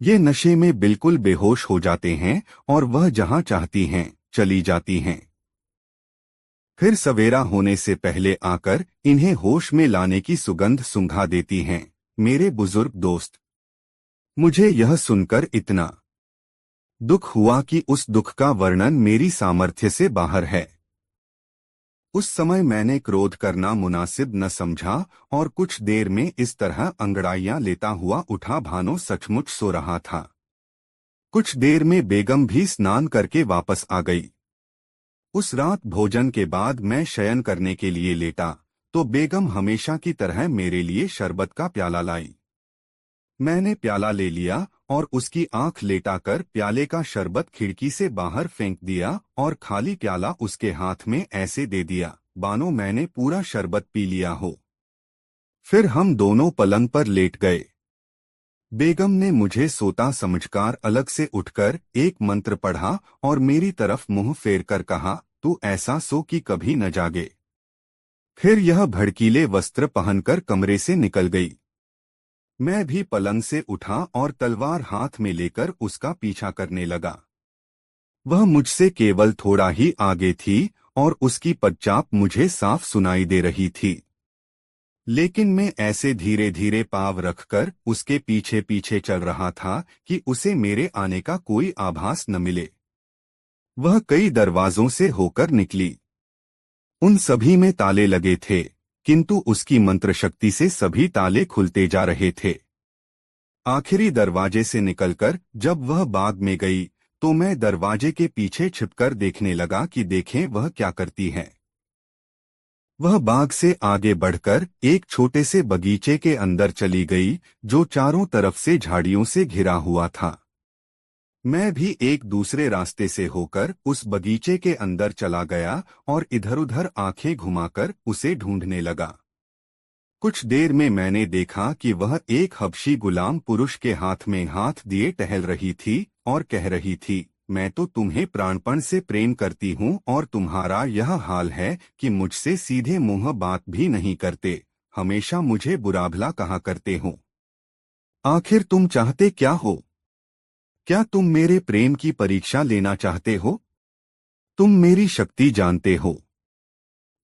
ये नशे में बिल्कुल बेहोश हो जाते हैं और वह जहां चाहती हैं चली जाती हैं। फिर सवेरा होने से पहले आकर इन्हें होश में लाने की सुगंध सूंघा देती हैं। मेरे बुजुर्ग दोस्त, मुझे यह सुनकर इतना दुख हुआ कि उस दुख का वर्णन मेरी सामर्थ्य से बाहर है। उस समय मैंने क्रोध करना मुनासिब न समझा और कुछ देर में इस तरह अंगड़ाइयां लेता हुआ उठा भानो सचमुच सो रहा था। कुछ देर में बेगम भी स्नान करके वापस आ गई। उस रात भोजन के बाद मैं शयन करने के लिए लेटा तो बेगम हमेशा की तरह मेरे लिए शरबत का प्याला लाई। मैंने प्याला ले लिया और उसकी आंख लेटाकर प्याले का शरबत खिड़की से बाहर फेंक दिया और खाली प्याला उसके हाथ में ऐसे दे दिया बानो मैंने पूरा शरबत पी लिया हो। फिर हम दोनों पलंग पर लेट गए। बेगम ने मुझे सोता समझकर अलग से उठकर एक मंत्र पढ़ा और मेरी तरफ मुंह फेर कर कहा, तू ऐसा सो कि कभी न जागे। फिर यह भड़कीले वस्त्र पहनकर कमरे से निकल गई। मैं भी पलंग से उठा और तलवार हाथ में लेकर उसका पीछा करने लगा। वह मुझसे केवल थोड़ा ही आगे थी और उसकी पदचाप मुझे साफ सुनाई दे रही थी, लेकिन मैं ऐसे धीरे धीरे पाँव रखकर उसके पीछे पीछे चल रहा था कि उसे मेरे आने का कोई आभास न मिले। वह कई दरवाजों से होकर निकली। उन सभी में ताले लगे थे, किंतु उसकी मंत्र शक्ति से सभी ताले खुलते जा रहे थे। आखिरी दरवाजे से निकलकर जब वह बाग में गई तो मैं दरवाजे के पीछे छिपकर देखने लगा कि देखें वह क्या करती है। वह बाग से आगे बढ़कर एक छोटे से बगीचे के अंदर चली गई जो चारों तरफ से झाड़ियों से घिरा हुआ था। मैं भी एक दूसरे रास्ते से होकर उस बगीचे के अंदर चला गया और इधर-उधर आंखें घुमाकर उसे ढूंढने लगा। कुछ देर में मैंने देखा कि वह एक हबशी गुलाम पुरुष के हाथ में हाथ दिए टहल रही थी और कह रही थी, मैं तो तुम्हें प्राणपण से प्रेम करती हूँ और तुम्हारा यह हाल है कि मुझसे सीधे मुंह बात भी नहीं करते, हमेशा मुझे बुरा भला कहा करते हो। आखिर तुम चाहते क्या हो? क्या तुम मेरे प्रेम की परीक्षा लेना चाहते हो? तुम मेरी शक्ति जानते हो।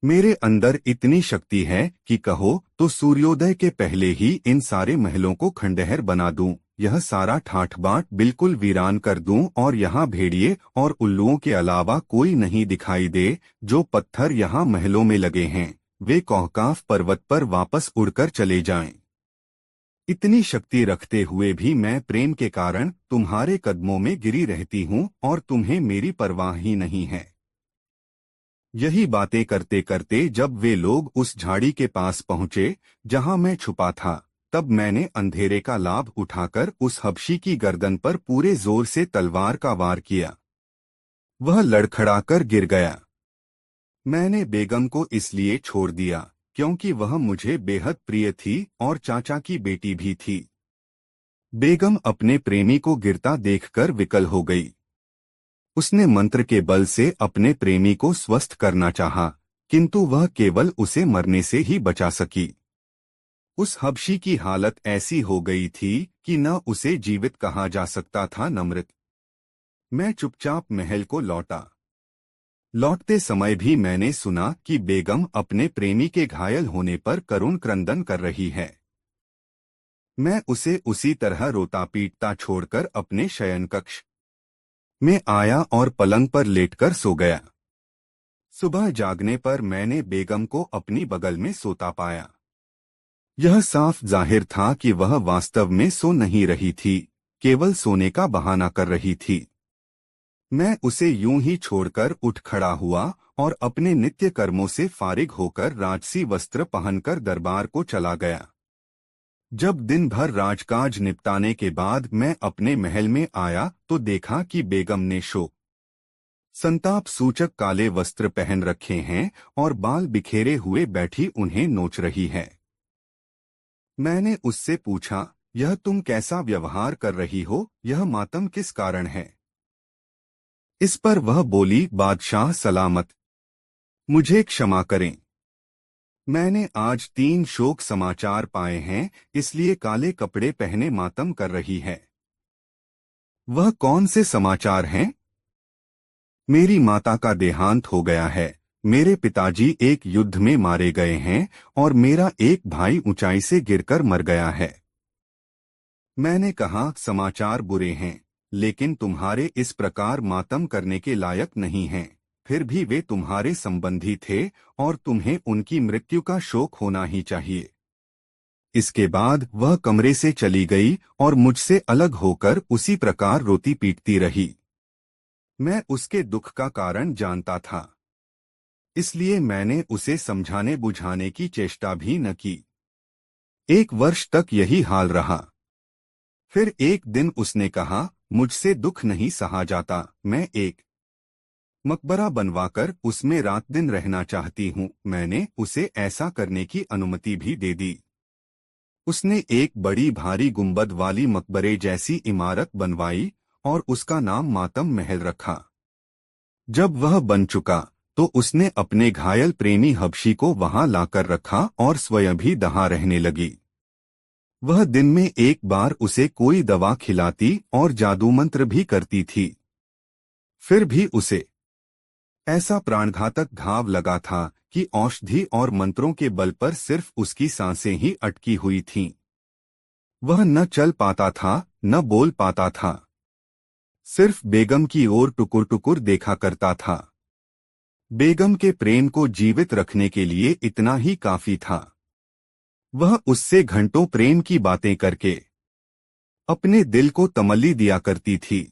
मेरे अंदर इतनी शक्ति है कि कहो तो सूर्योदय के पहले ही इन सारे महलों को खंडहर बना दूं, यह सारा ठाठ बाट बिल्कुल वीरान कर दूं और यहाँ भेड़िए और उल्लुओं के अलावा कोई नहीं दिखाई दे। जो पत्थर यहाँ महलों में लगे हैं वे कौहकाफ पर्वत पर वापस उड़कर चले जाएं। इतनी शक्ति रखते हुए भी मैं प्रेम के कारण तुम्हारे कदमों में गिरी रहती हूँ और तुम्हें मेरी परवाह ही नहीं है। यही बातें करते करते जब वे लोग उस झाड़ी के पास पहुंचे जहां मैं छुपा था, तब मैंने अंधेरे का लाभ उठाकर उस हबशी की गर्दन पर पूरे जोर से तलवार का वार किया। वह लड़खड़ाकर गिर गया। मैंने बेगम को इसलिए छोड़ दिया क्योंकि वह मुझे बेहद प्रिय थी और चाचा की बेटी भी थी। बेगम अपने प्रेमी को गिरता देखकर विकल हो गई। उसने मंत्र के बल से अपने प्रेमी को स्वस्थ करना चाहा, किंतु वह केवल उसे मरने से ही बचा सकी। उस हबशी की हालत ऐसी हो गई थी कि न उसे जीवित कहा जा सकता था न मृत। मैं चुपचाप महल को लौटा। लौटते समय भी मैंने सुना कि बेगम अपने प्रेमी के घायल होने पर करुण क्रंदन कर रही है। मैं उसे उसी तरह रोता पीटता छोड़कर अपने शयन कक्ष में आया और पलंग पर लेटकर सो गया। सुबह जागने पर मैंने बेगम को अपनी बगल में सोता पाया। यह साफ जाहिर था कि वह वास्तव में सो नहीं रही थी, केवल सोने का बहाना कर रही थी। मैं उसे यूं ही छोड़कर उठ खड़ा हुआ और अपने नित्य कर्मों से फारिग होकर राजसी वस्त्र पहनकर दरबार को चला गया। जब दिन भर राजकाज निपटाने के बाद मैं अपने महल में आया तो देखा कि बेगम ने संताप सूचक काले वस्त्र पहन रखे हैं और बाल बिखेरे हुए बैठी उन्हें नोच रही है। मैंने उससे पूछा, यह तुम कैसा व्यवहार कर रही हो, यह मातम किस कारण है? इस पर वह बोली, बादशाह सलामत, मुझे क्षमा करें। मैंने आज 3 शोक समाचार पाए हैं, इसलिए काले कपड़े पहने मातम कर रही है। वह कौन से समाचार हैं? मेरी माता का देहांत हो गया है, मेरे पिताजी एक युद्ध में मारे गए हैं और मेरा एक भाई ऊंचाई से गिरकर मर गया है। मैंने कहा, समाचार बुरे हैं, लेकिन तुम्हारे इस प्रकार मातम करने के लायक नहीं हैं। फिर भी वे तुम्हारे संबंधी थे और तुम्हें उनकी मृत्यु का शोक होना ही चाहिए। इसके बाद वह कमरे से चली गई और मुझसे अलग होकर उसी प्रकार रोती पीटती रही। मैं उसके दुख का कारण जानता था, इसलिए मैंने उसे समझाने बुझाने की चेष्टा भी न की। 1 वर्ष तक यही हाल रहा। फिर एक दिन उसने कहा, मुझसे दुख नहीं सहा जाता, मैं एक मकबरा बनवाकर उसमें रात दिन रहना चाहती हूँ। मैंने उसे ऐसा करने की अनुमति भी दे दी। उसने एक बड़ी भारी गुंबद वाली मकबरे जैसी इमारत बनवाई और उसका नाम मातम महल रखा। जब वह बन चुका तो उसने अपने घायल प्रेमी हबशी को वहां लाकर रखा और स्वयं भी दहा रहने लगी। वह दिन में एक बार उसे कोई दवा खिलाती और जादू मंत्र भी करती थी। फिर भी उसे ऐसा प्राणघातक घाव लगा था कि औषधि और मंत्रों के बल पर सिर्फ उसकी सांसें ही अटकी हुई थीं। वह न चल पाता था, न बोल पाता था, सिर्फ बेगम की ओर टुकुर टुकुर देखा करता था। बेगम के प्रेम को जीवित रखने के लिए इतना ही काफी था। वह उससे घंटों प्रेम की बातें करके अपने दिल को तमल्ली दिया करती थी।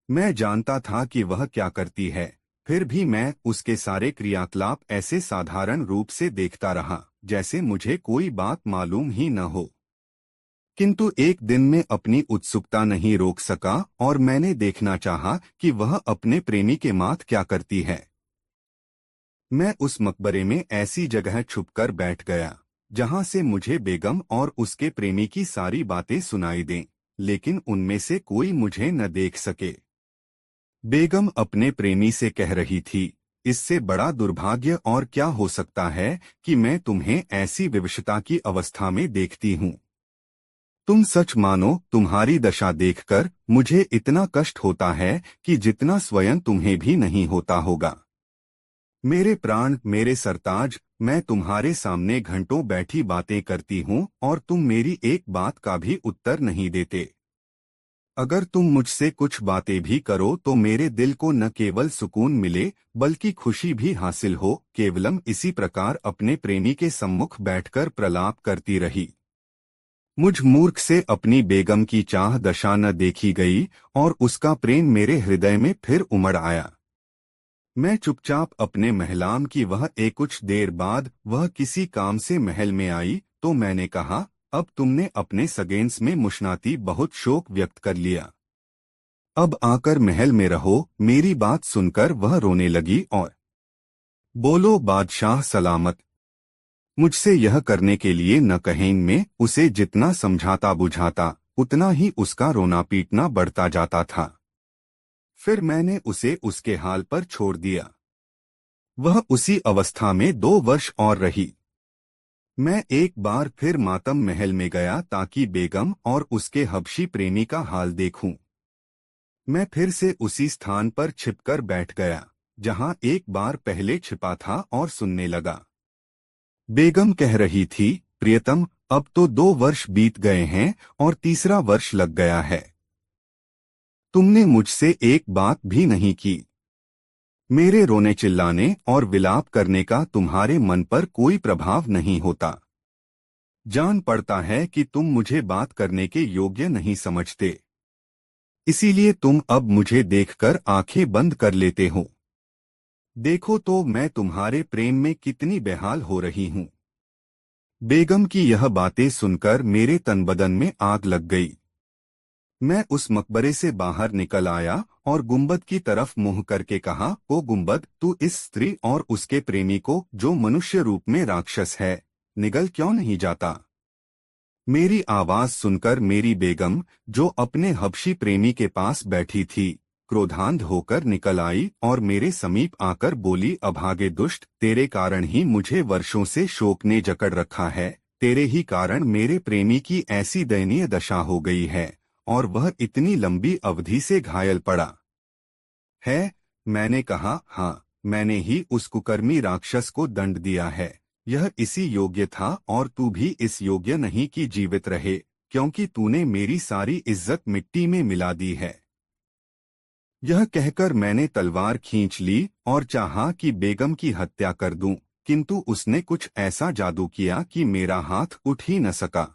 मैं जानता था कि वह क्या करती है, फिर भी मैं उसके सारे क्रियाकलाप ऐसे साधारण रूप से देखता रहा जैसे मुझे कोई बात मालूम ही न हो। किंतु एक दिन में अपनी उत्सुकता नहीं रोक सका और मैंने देखना चाहा कि वह अपने प्रेमी के माथ क्या करती है। मैं उस मकबरे में ऐसी जगह छुपकर बैठ गया जहां से मुझे बेगम और उसके प्रेमी की सारी बातें सुनाई दें, लेकिन उनमें से कोई मुझे न देख सके। बेगम अपने प्रेमी से कह रही थी, इससे बड़ा दुर्भाग्य और क्या हो सकता है कि मैं तुम्हें ऐसी विवशता की अवस्था में देखती हूँ। तुम सच मानो, तुम्हारी दशा देखकर मुझे इतना कष्ट होता है कि जितना स्वयं तुम्हें भी नहीं होता होगा। मेरे प्राण, मेरे सरताज, मैं तुम्हारे सामने घंटों बैठी बातें करती हूँ और तुम मेरी एक बात का भी उत्तर नहीं देते। अगर तुम मुझसे कुछ बातें भी करो तो मेरे दिल को न केवल सुकून मिले बल्कि खुशी भी हासिल हो। केवलम इसी प्रकार अपने प्रेमी के सम्मुख बैठकर प्रलाप करती रही। मुझ मूर्ख से अपनी बेगम की चाह दशा न देखी गई और उसका प्रेम मेरे हृदय में फिर उमड़ आया। मैं चुपचाप अपने महलाम की वह एक कुछ देर बाद वह किसी काम से महल में आई तो मैंने कहा, अब तुमने अपने सगेंस में मुशनाती बहुत शोक व्यक्त कर लिया। अब आकर महल में रहो। मेरी बात सुनकर वह रोने लगी और बोलो, बादशाह सलामत, मुझसे यह करने के लिए न कहें। में उसे जितना समझाता बुझाता उतना ही उसका रोना पीटना बढ़ता जाता था। फिर मैंने उसे उसके हाल पर छोड़ दिया। वह उसी अवस्था में 2 वर्ष और रही। मैं एक बार फिर मातम महल में गया ताकि बेगम और उसके हबशी प्रेमी का हाल देखूं। मैं फिर से उसी स्थान पर छिपकर बैठ गया जहां एक बार पहले छिपा था और सुनने लगा। बेगम कह रही थी, प्रियतम, अब तो 2 वर्ष बीत गए हैं और तीसरा वर्ष लग गया है। तुमने मुझसे एक बात भी नहीं की। मेरे रोने चिल्लाने और विलाप करने का तुम्हारे मन पर कोई प्रभाव नहीं होता। जान पड़ता है कि तुम मुझे बात करने के योग्य नहीं समझते, इसीलिए तुम अब मुझे देखकर आंखें बंद कर लेते हो। देखो तो मैं तुम्हारे प्रेम में कितनी बेहाल हो रही हूँ। बेगम की यह बातें सुनकर मेरे तन बदन में आग लग गई। मैं उस मकबरे से बाहर निकल आया और गुंबद की तरफ मुंह करके कहा, ओ गुंबद, तू इस स्त्री और उसके प्रेमी को, जो मनुष्य रूप में राक्षस है, निगल क्यों नहीं जाता? मेरी आवाज सुनकर मेरी बेगम, जो अपने हबशी प्रेमी के पास बैठी थी, क्रोधांध होकर निकल आई और मेरे समीप आकर बोली, अभागे दुष्ट, तेरे कारण ही मुझे वर्षों से शोक ने जकड़ रखा है। तेरे ही कारण मेरे प्रेमी की ऐसी दयनीय दशा हो गई है और वह इतनी लंबी अवधि से घायल पड़ा है। मैंने कहा, हाँ, मैंने ही उस कुकर्मी राक्षस को दंड दिया है। यह इसी योग्य था और तू भी इस योग्य नहीं कि जीवित रहे, क्योंकि तूने मेरी सारी इज्जत मिट्टी में मिला दी है। यह कहकर मैंने तलवार खींच ली और चाहा कि बेगम की हत्या कर दूं, किंतु उसने कुछ ऐसा जादू किया कि मेरा हाथ उठ ही न सका।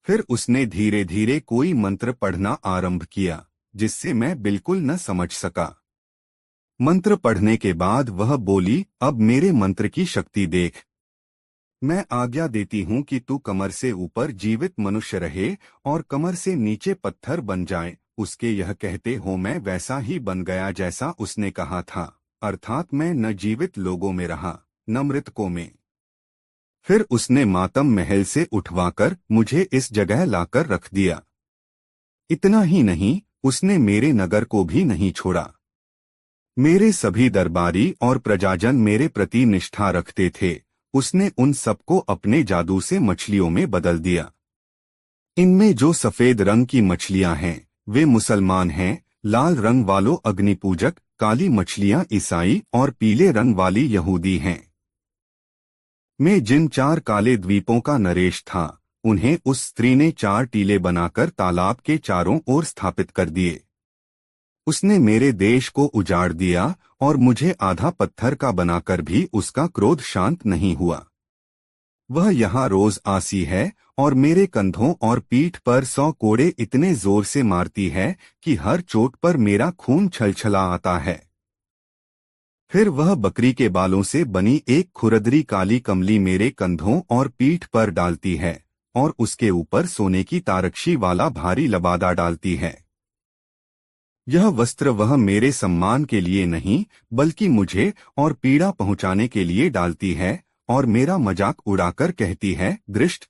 फिर उसने धीरे धीरे कोई मंत्र पढ़ना आरंभ किया, जिससे मैं बिल्कुल न समझ सका। मंत्र पढ़ने के बाद वह बोली, अब मेरे मंत्र की शक्ति देख। मैं आज्ञा देती हूँ कि तू कमर से ऊपर जीवित मनुष्य रहे और कमर से नीचे पत्थर बन जाए। उसके यह कहते हो मैं वैसा ही बन गया जैसा उसने कहा था, अर्थात मैं न जीवित लोगों में रहा न मृतकों में। फिर उसने मातम महल से उठवाकर मुझे इस जगह लाकर रख दिया। इतना ही नहीं, उसने मेरे नगर को भी नहीं छोड़ा। मेरे सभी दरबारी और प्रजाजन मेरे प्रति निष्ठा रखते थे। उसने उन सबको अपने जादू से मछलियों में बदल दिया। इनमें जो सफेद रंग की मछलियां हैं वे मुसलमान हैं, लाल रंग वालों अग्निपूजक, काली मछलियां ईसाई और पीले रंग वाली यहूदी हैं। मैं जिन 4 काले द्वीपों का नरेश था, उन्हें उस स्त्री ने 4 टीले बनाकर तालाब के चारों ओर स्थापित कर दिए। उसने मेरे देश को उजाड़ दिया और मुझे आधा पत्थर का बनाकर भी उसका क्रोध शांत नहीं हुआ। वह यहाँ रोज आसी है और मेरे कंधों और पीठ पर 100 कोड़े इतने जोर से मारती है कि हर चोट पर मेरा खून छलछला आता है। फिर वह बकरी के बालों से बनी एक खुरदरी काली कमली मेरे कंधों और पीठ पर डालती है और उसके ऊपर सोने की तारकशी वाला भारी लबादा डालती है। यह वस्त्र वह मेरे सम्मान के लिए नहीं, बल्कि मुझे और पीड़ा पहुंचाने के लिए डालती है और मेरा मजाक उड़ाकर कहती है, दृष्ट,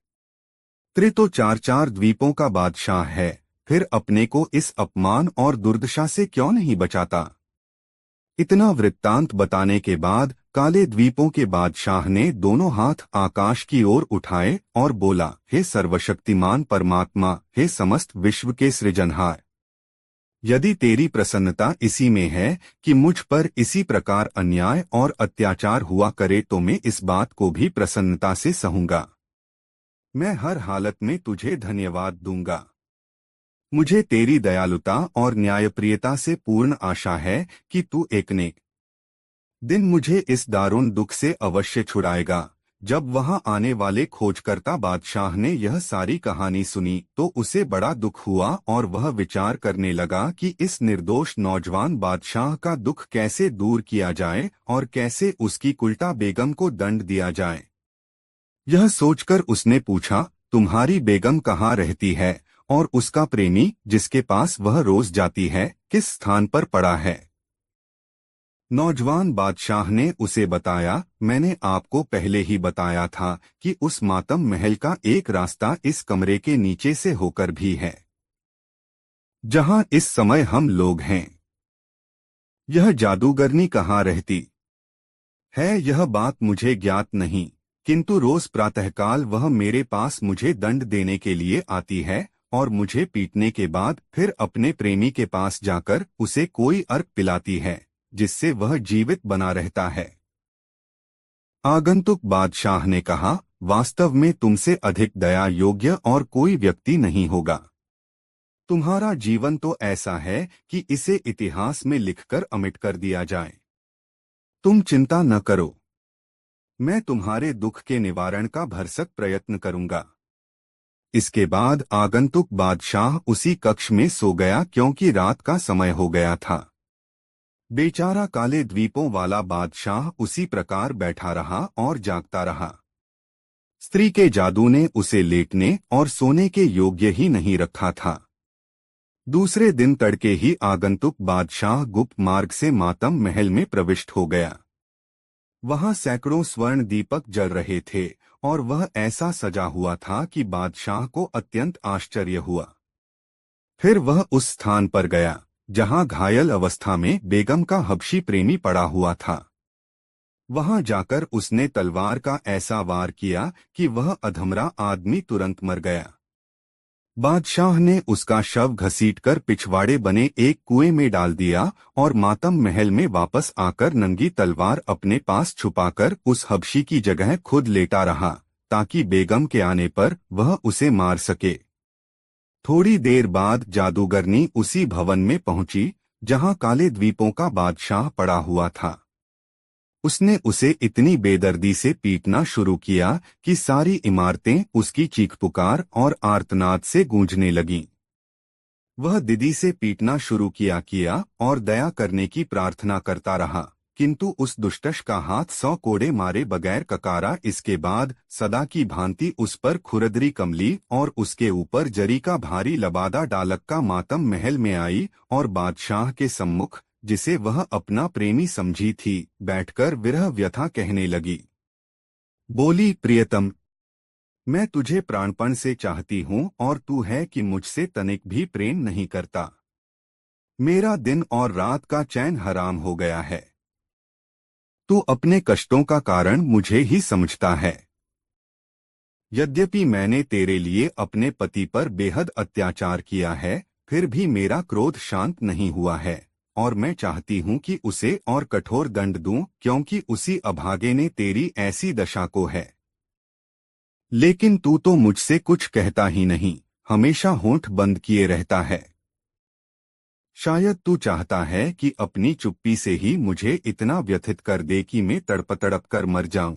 त्रि तो 4 द्वीपों का बादशाह है, फिर अपने को इस अपमान और दुर्दशा से क्यों नहीं बचाता? इतना वृत्तांत बताने के बाद काले द्वीपों के बादशाह ने दोनों हाथ आकाश की ओर उठाए और बोला, हे सर्वशक्तिमान परमात्मा, हे समस्त विश्व के सृजनहार, यदि तेरी प्रसन्नता इसी में है कि मुझ पर इसी प्रकार अन्याय और अत्याचार हुआ करे तो मैं इस बात को भी प्रसन्नता से सहूंगा। मैं हर हालत में तुझे धन्यवाद दूंगा। मुझे तेरी दयालुता और न्यायप्रियता से पूर्ण आशा है कि तू एक ने दिन मुझे इस दारुण दुख से अवश्य छुड़ाएगा। जब वहां आने वाले खोजकर्ता बादशाह ने यह सारी कहानी सुनी तो उसे बड़ा दुख हुआ और वह विचार करने लगा कि इस निर्दोष नौजवान बादशाह का दुख कैसे दूर किया जाए और कैसे उसकी कुल्टा बेगम को दंड दिया जाए। यह सोचकर उसने पूछा, तुम्हारी बेगम कहाँ रहती है और उसका प्रेमी जिसके पास वह रोज जाती है किस स्थान पर पड़ा है? नौजवान बादशाह ने उसे बताया, मैंने आपको पहले ही बताया था कि उस मातम महल का एक रास्ता इस कमरे के नीचे से होकर भी है, जहां इस समय हम लोग हैं। यह जादूगरनी कहाँ रहती है यह बात मुझे ज्ञात नहीं, किंतु रोज प्रातःकाल वह मेरे पास मुझे दंड देने के लिए आती है और मुझे पीटने के बाद फिर अपने प्रेमी के पास जाकर उसे कोई अर्क पिलाती है, जिससे वह जीवित बना रहता है। आगंतुक बादशाह ने कहा, वास्तव में तुमसे अधिक दया योग्य और कोई व्यक्ति नहीं होगा। तुम्हारा जीवन तो ऐसा है कि इसे इतिहास में लिखकर अमिट कर दिया जाए। तुम चिंता न करो। मैं तुम्हारे दुख के निवारण का भरसक प्रयत्न करूंगा। इसके बाद आगंतुक बादशाह उसी कक्ष में सो गया क्योंकि रात का समय हो गया था। बेचारा काले द्वीपों वाला बादशाह उसी प्रकार बैठा रहा और जागता रहा। स्त्री के जादू ने उसे लेटने और सोने के योग्य ही नहीं रखा था। दूसरे दिन तड़के ही आगंतुक बादशाह गुप्त मार्ग से मातम महल में प्रविष्ट हो गया। वहां सैकड़ों स्वर्ण दीपक जल रहे थे और वह ऐसा सजा हुआ था कि बादशाह को अत्यंत आश्चर्य हुआ। फिर वह उस स्थान पर गया जहां घायल अवस्था में बेगम का हबशी प्रेमी पड़ा हुआ था। वहां जाकर उसने तलवार का ऐसा वार किया कि वह अधमरा आदमी तुरंत मर गया। बादशाह ने उसका शव घसीटकर पिछवाड़े बने एक कुएं में डाल दिया और मातम महल में वापस आकर नंगी तलवार अपने पास छुपाकर उस हबशी की जगह खुद लेटा रहा ताकि बेगम के आने पर वह उसे मार सके। थोड़ी देर बाद जादूगरनी उसी भवन में पहुंची जहां काले द्वीपों का बादशाह पड़ा हुआ था। उसने उसे इतनी बेदर्दी से पीटना शुरू किया कि सारी इमारतें उसकी चीख पुकार और आर्तनाद से गूंजने लगीं। वह दीदी से पीटना शुरू किया और दया करने की प्रार्थना करता रहा, किंतु उस दुष्टश का हाथ 100 कोड़े मारे बगैर ककारा। इसके बाद सदा की भांति उस पर खुरदरी कमली और उसके ऊपर जरी का भारी लबादा डालक का मातम महल में आई और बादशाह के सम्मुख, जिसे वह अपना प्रेमी समझी थी, बैठकर विरह व्यथा कहने लगी। बोली, प्रियतम, मैं तुझे प्राणपण से चाहती हूँ और तू है कि मुझसे तनिक भी प्रेम नहीं करता। मेरा दिन और रात का चैन हराम हो गया है। तू अपने कष्टों का कारण मुझे ही समझता है। यद्यपि मैंने तेरे लिए अपने पति पर बेहद अत्याचार किया है, फिर भी मेरा क्रोध शांत नहीं हुआ है और मैं चाहती हूँ कि उसे और कठोर दंड दूं, क्योंकि उसी अभागे ने तेरी ऐसी दशा को है। लेकिन तू तो मुझसे कुछ कहता ही नहीं, हमेशा होंठ बंद किए रहता है। शायद तू चाहता है कि अपनी चुप्पी से ही मुझे इतना व्यथित कर दे कि मैं तड़प कर मर जाऊं।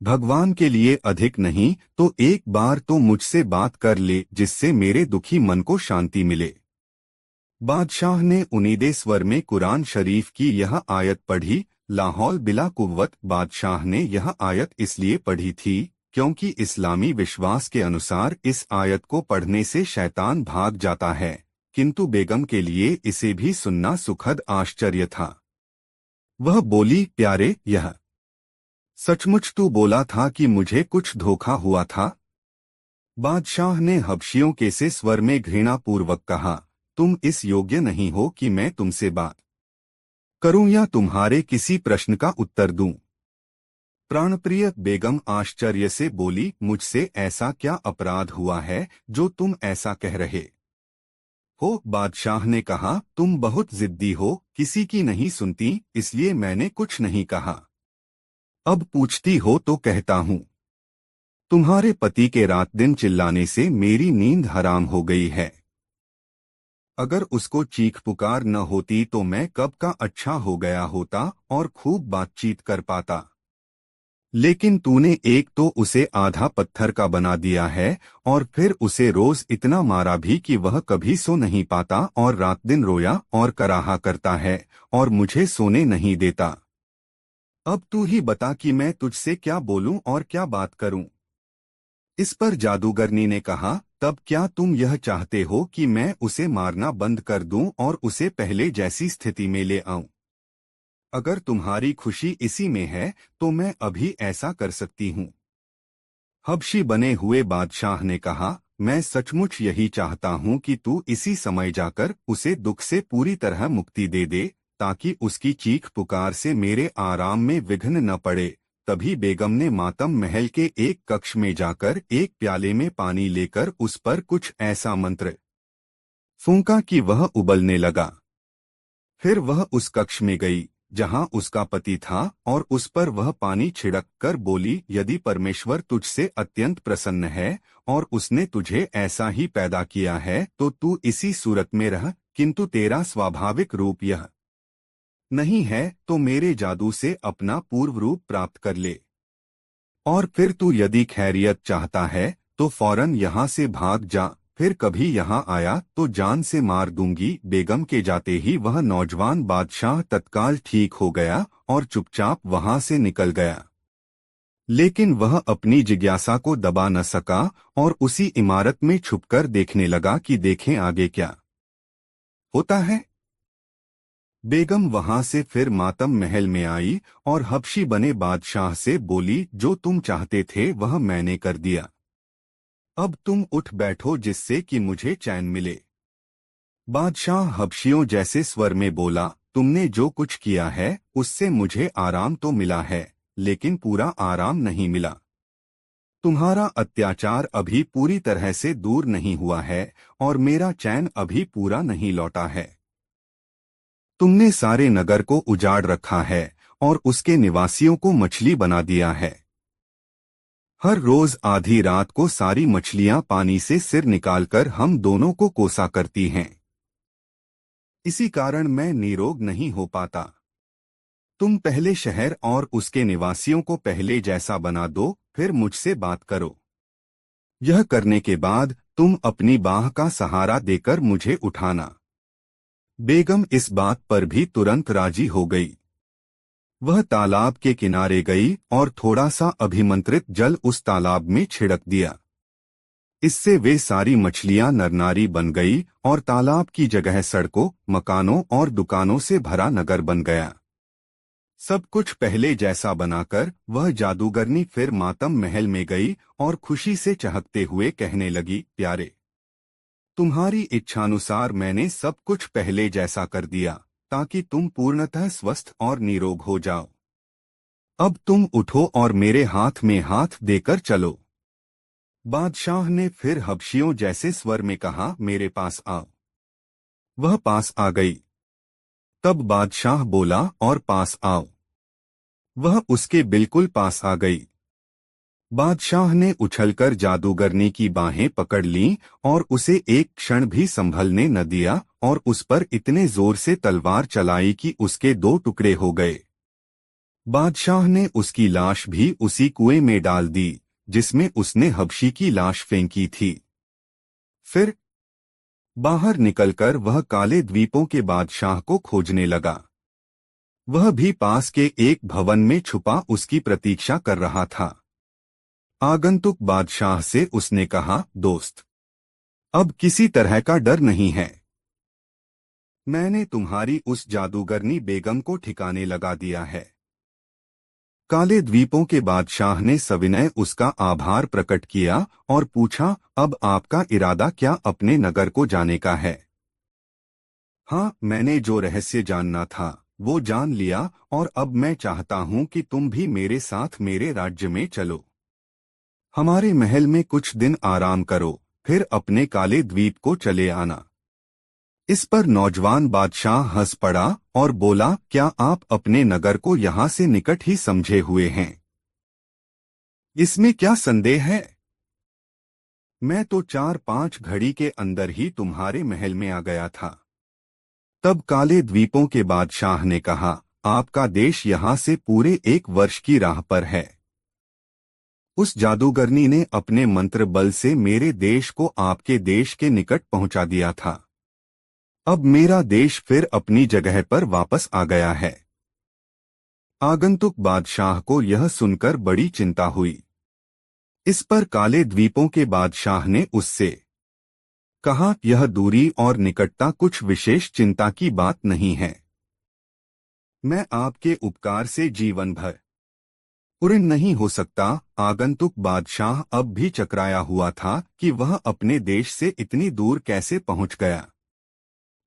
भगवान के लिए अधिक नहीं तो एक बार तो मुझसे बात कर ले, जिससे मेरे दुखी मन को शांति मिले। बादशाह ने उनीदे स्वर में कुरान शरीफ की यह आयत पढ़ी। लाहौल बिला कुव्वत। बादशाह ने यह आयत इसलिए पढ़ी थी क्योंकि इस्लामी विश्वास के अनुसार इस आयत को पढ़ने से शैतान भाग जाता है, किंतु बेगम के लिए इसे भी सुनना सुखद आश्चर्य था। वह बोली, प्यारे, यह सचमुच तू बोला था कि मुझे कुछ धोखा हुआ था? बादशाह ने हबशियों के से स्वर में घृणापूर्वक कहा, तुम इस योग्य नहीं हो कि मैं तुमसे बात करूं या तुम्हारे किसी प्रश्न का उत्तर दूं। प्राणप्रिय बेगम आश्चर्य से बोली, मुझसे ऐसा क्या अपराध हुआ है जो तुम ऐसा कह रहे हो? बादशाह ने कहा, तुम बहुत जिद्दी हो, किसी की नहीं सुनती, इसलिए मैंने कुछ नहीं कहा। अब पूछती हो तो कहता हूं। तुम्हारे पति के रात दिन चिल्लाने से मेरी नींद हराम हो गई है। अगर उसको चीख पुकार न होती तो मैं कब का अच्छा हो गया होता और खूब बातचीत कर पाता। लेकिन तूने एक तो उसे आधा पत्थर का बना दिया है और फिर उसे रोज इतना मारा भी कि वह कभी सो नहीं पाता और रात दिन रोया और कराहा करता है और मुझे सोने नहीं देता। अब तू ही बता कि मैं तुझसे क्या बोलूं और क्या बात करूं। इस पर जादूगरनी ने कहा, तब क्या तुम यह चाहते हो कि मैं उसे मारना बंद कर दूं और उसे पहले जैसी स्थिति में ले आऊं? अगर तुम्हारी खुशी इसी में है तो मैं अभी ऐसा कर सकती हूँ। हबशी बने हुए बादशाह ने कहा, मैं सचमुच यही चाहता हूँ कि तू इसी समय जाकर उसे दुख से पूरी तरह मुक्ति दे दे, ताकि उसकी चीख पुकार से मेरे आराम में विघ्न न पड़े। तभी बेगम ने मातम महल के एक कक्ष में जाकर एक प्याले में पानी लेकर उस पर कुछ ऐसा मंत्र फूंका कि वह उबलने लगा। फिर वह उस कक्ष में गई जहां उसका पति था और उस पर वह पानी छिड़क कर बोली, यदि परमेश्वर तुझसे अत्यंत प्रसन्न है और उसने तुझे ऐसा ही पैदा किया है तो तू इसी सूरत में रह, किंतु तेरा स्वाभाविक रूप यह नहीं है तो मेरे जादू से अपना पूर्व रूप प्राप्त कर ले। और फिर तू यदि खैरियत चाहता है तो फौरन यहाँ से भाग जा, फिर कभी यहाँ आया तो जान से मार दूंगी। बेगम के जाते ही वह नौजवान बादशाह तत्काल ठीक हो गया और चुपचाप वहाँ से निकल गया। लेकिन वह अपनी जिज्ञासा को दबा न सका और उसी इमारत में छुपकर देखने लगा कि देखें आगे क्या होता है। बेगम वहां से फिर मातम महल में आई और हबशी बने बादशाह से बोली, जो तुम चाहते थे वह मैंने कर दिया, अब तुम उठ बैठो जिससे कि मुझे चैन मिले। बादशाह हबशियों जैसे स्वर में बोला, तुमने जो कुछ किया है उससे मुझे आराम तो मिला है, लेकिन पूरा आराम नहीं मिला। तुम्हारा अत्याचार अभी पूरी तरह से दूर नहीं हुआ है और मेरा चैन अभी पूरा नहीं लौटा है। तुमने सारे नगर को उजाड़ रखा है और उसके निवासियों को मछली बना दिया है। हर रोज आधी रात को सारी मछलियां पानी से सिर निकालकर हम दोनों को कोसा करती हैं। इसी कारण मैं निरोग नहीं हो पाता। तुम पहले शहर और उसके निवासियों को पहले जैसा बना दो, फिर मुझसे बात करो। यह करने के बाद तुम अपनी बाह का सहारा देकर मुझे उठाना। बेगम इस बात पर भी तुरंत राजी हो गई। वह तालाब के किनारे गई और थोड़ा सा अभिमंत्रित जल उस तालाब में छिड़क दिया। इससे वे सारी मछलियां नरनारी बन गई और तालाब की जगह सड़कों, मकानों और दुकानों से भरा नगर बन गया। सब कुछ पहले जैसा बनाकर वह जादूगरनी फिर मातम महल में गई और खुशी से चहकते हुए कहने लगी, प्यारे, तुम्हारी इच्छानुसार मैंने सब कुछ पहले जैसा कर दिया ताकि तुम पूर्णतः स्वस्थ और निरोग हो जाओ। अब तुम उठो और मेरे हाथ में हाथ देकर चलो। बादशाह ने फिर हबशियों जैसे स्वर में कहा, मेरे पास आओ। वह पास आ गई। तब बादशाह बोला, और पास आओ। वह उसके बिल्कुल पास आ गई। बादशाह ने उछलकर जादूगरनी की बाहें पकड़ लीं और उसे एक क्षण भी संभलने न दिया और उस पर इतने जोर से तलवार चलाई कि उसके दो टुकड़े हो गए। बादशाह ने उसकी लाश भी उसी कुएं में डाल दी जिसमें उसने हबशी की लाश फेंकी थी। फिर बाहर निकलकर वह काले द्वीपों के बादशाह को खोजने लगा। वह भी पास के एक भवन में छुपा उसकी प्रतीक्षा कर रहा था। आगंतुक बादशाह से उसने कहा, दोस्त, अब किसी तरह का डर नहीं है। मैंने तुम्हारी उस जादूगरनी बेगम को ठिकाने लगा दिया है। काले द्वीपों के बादशाह ने सविनय उसका आभार प्रकट किया और पूछा, अब आपका इरादा क्या अपने नगर को जाने का है? हाँ, मैंने जो रहस्य जानना था वो जान लिया और अब मैं चाहता हूँ कि तुम भी मेरे साथ मेरे राज्य में चलो। हमारे महल में कुछ दिन आराम करो, फिर अपने काले द्वीप को चले आना। इस पर नौजवान बादशाह हंस पड़ा और बोला, क्या आप अपने नगर को यहाँ से निकट ही समझे हुए हैं? इसमें क्या संदेह है? मैं तो 4-5 घड़ी के अंदर ही तुम्हारे महल में आ गया था। तब काले द्वीपों के बादशाह ने कहा, आपका देश यहाँ से पूरे 1 वर्ष की राह पर है। उस जादूगरनी ने अपने मंत्र बल से मेरे देश को आपके देश के निकट पहुंचा दिया था। अब मेरा देश फिर अपनी जगह पर वापस आ गया है। आगंतुक बादशाह को यह सुनकर बड़ी चिंता हुई। इस पर काले द्वीपों के बादशाह ने उससे कहा, यह दूरी और निकटता कुछ विशेष चिंता की बात नहीं है। मैं आपके उपकार से जीवन भर ऋणी नहीं हो सकता। आगंतुक बादशाह अब भी चकराया हुआ था कि वह अपने देश से इतनी दूर कैसे पहुंच गया।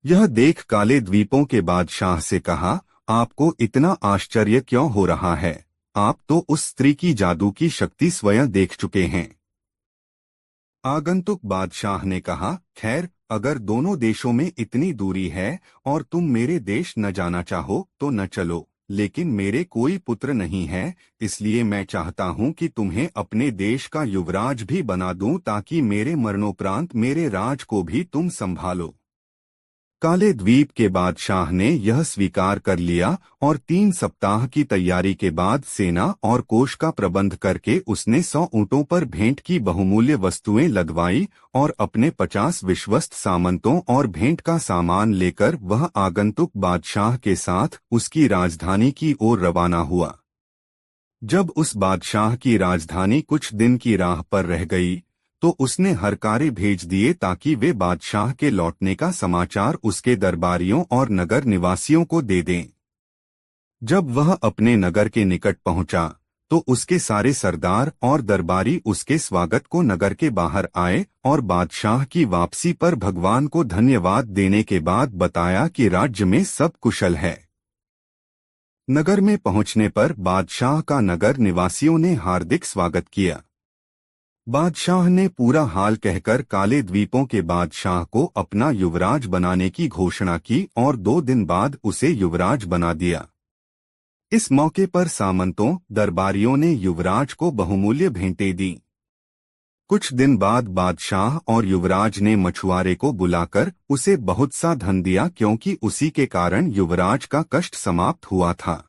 यह देख काले द्वीपों के बादशाह से कहा, आपको इतना आश्चर्य क्यों हो रहा है? आप तो उस स्त्री की जादू की शक्ति स्वयं देख चुके हैं। आगंतुक बादशाह ने कहा, खैर, अगर दोनों देशों में इतनी दूरी है और तुम मेरे देश न जाना चाहो तो न चलो, लेकिन मेरे कोई पुत्र नहीं है, इसलिए मैं चाहता हूं कि तुम्हें अपने देश का युवराज भी बना दूं ताकि मेरे मरणोपरांत मेरे राज को भी तुम संभालो। काले द्वीप के बादशाह ने यह स्वीकार कर लिया और 3 सप्ताह की तैयारी के बाद सेना और कोष का प्रबंध करके उसने 100 ऊँटों पर भेंट की बहुमूल्य वस्तुएं लगवाई और अपने 50 विश्वस्त सामंतों और भेंट का सामान लेकर वह आगंतुक बादशाह के साथ उसकी राजधानी की ओर रवाना हुआ। जब उस बादशाह की राजधानी कुछ दिन की राह पर रह गई तो उसने हरकारे भेज दिए ताकि वे बादशाह के लौटने का समाचार उसके दरबारियों और नगर निवासियों को दे दें। जब वह अपने नगर के निकट पहुंचा तो उसके सारे सरदार और दरबारी उसके स्वागत को नगर के बाहर आए और बादशाह की वापसी पर भगवान को धन्यवाद देने के बाद बताया कि राज्य में सब कुशल है। नगर में पहुंचने पर बादशाह का नगर निवासियों ने हार्दिक स्वागत किया। बादशाह ने पूरा हाल कहकर काले द्वीपों के बादशाह को अपना युवराज बनाने की घोषणा की और 2 दिन बाद उसे युवराज बना दिया। इस मौके पर सामंतों दरबारियों ने युवराज को बहुमूल्य भेंटें दी। कुछ दिन बाद बादशाह और युवराज ने मछुआरे को बुलाकर उसे बहुत सा धन दिया क्योंकि उसी के कारण युवराज का कष्ट समाप्त हुआ था।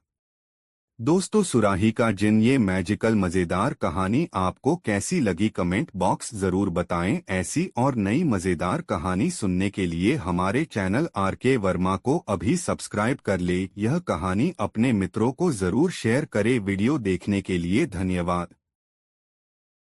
दोस्तों, सुराही का जिन ये मैजिकल मजेदार कहानी आपको कैसी लगी कमेंट बॉक्स जरूर बताएं। ऐसी और नई मजेदार कहानी सुनने के लिए हमारे चैनल RK वर्मा को अभी सब्सक्राइब कर ले। यह कहानी अपने मित्रों को जरूर शेयर करें। वीडियो देखने के लिए धन्यवाद।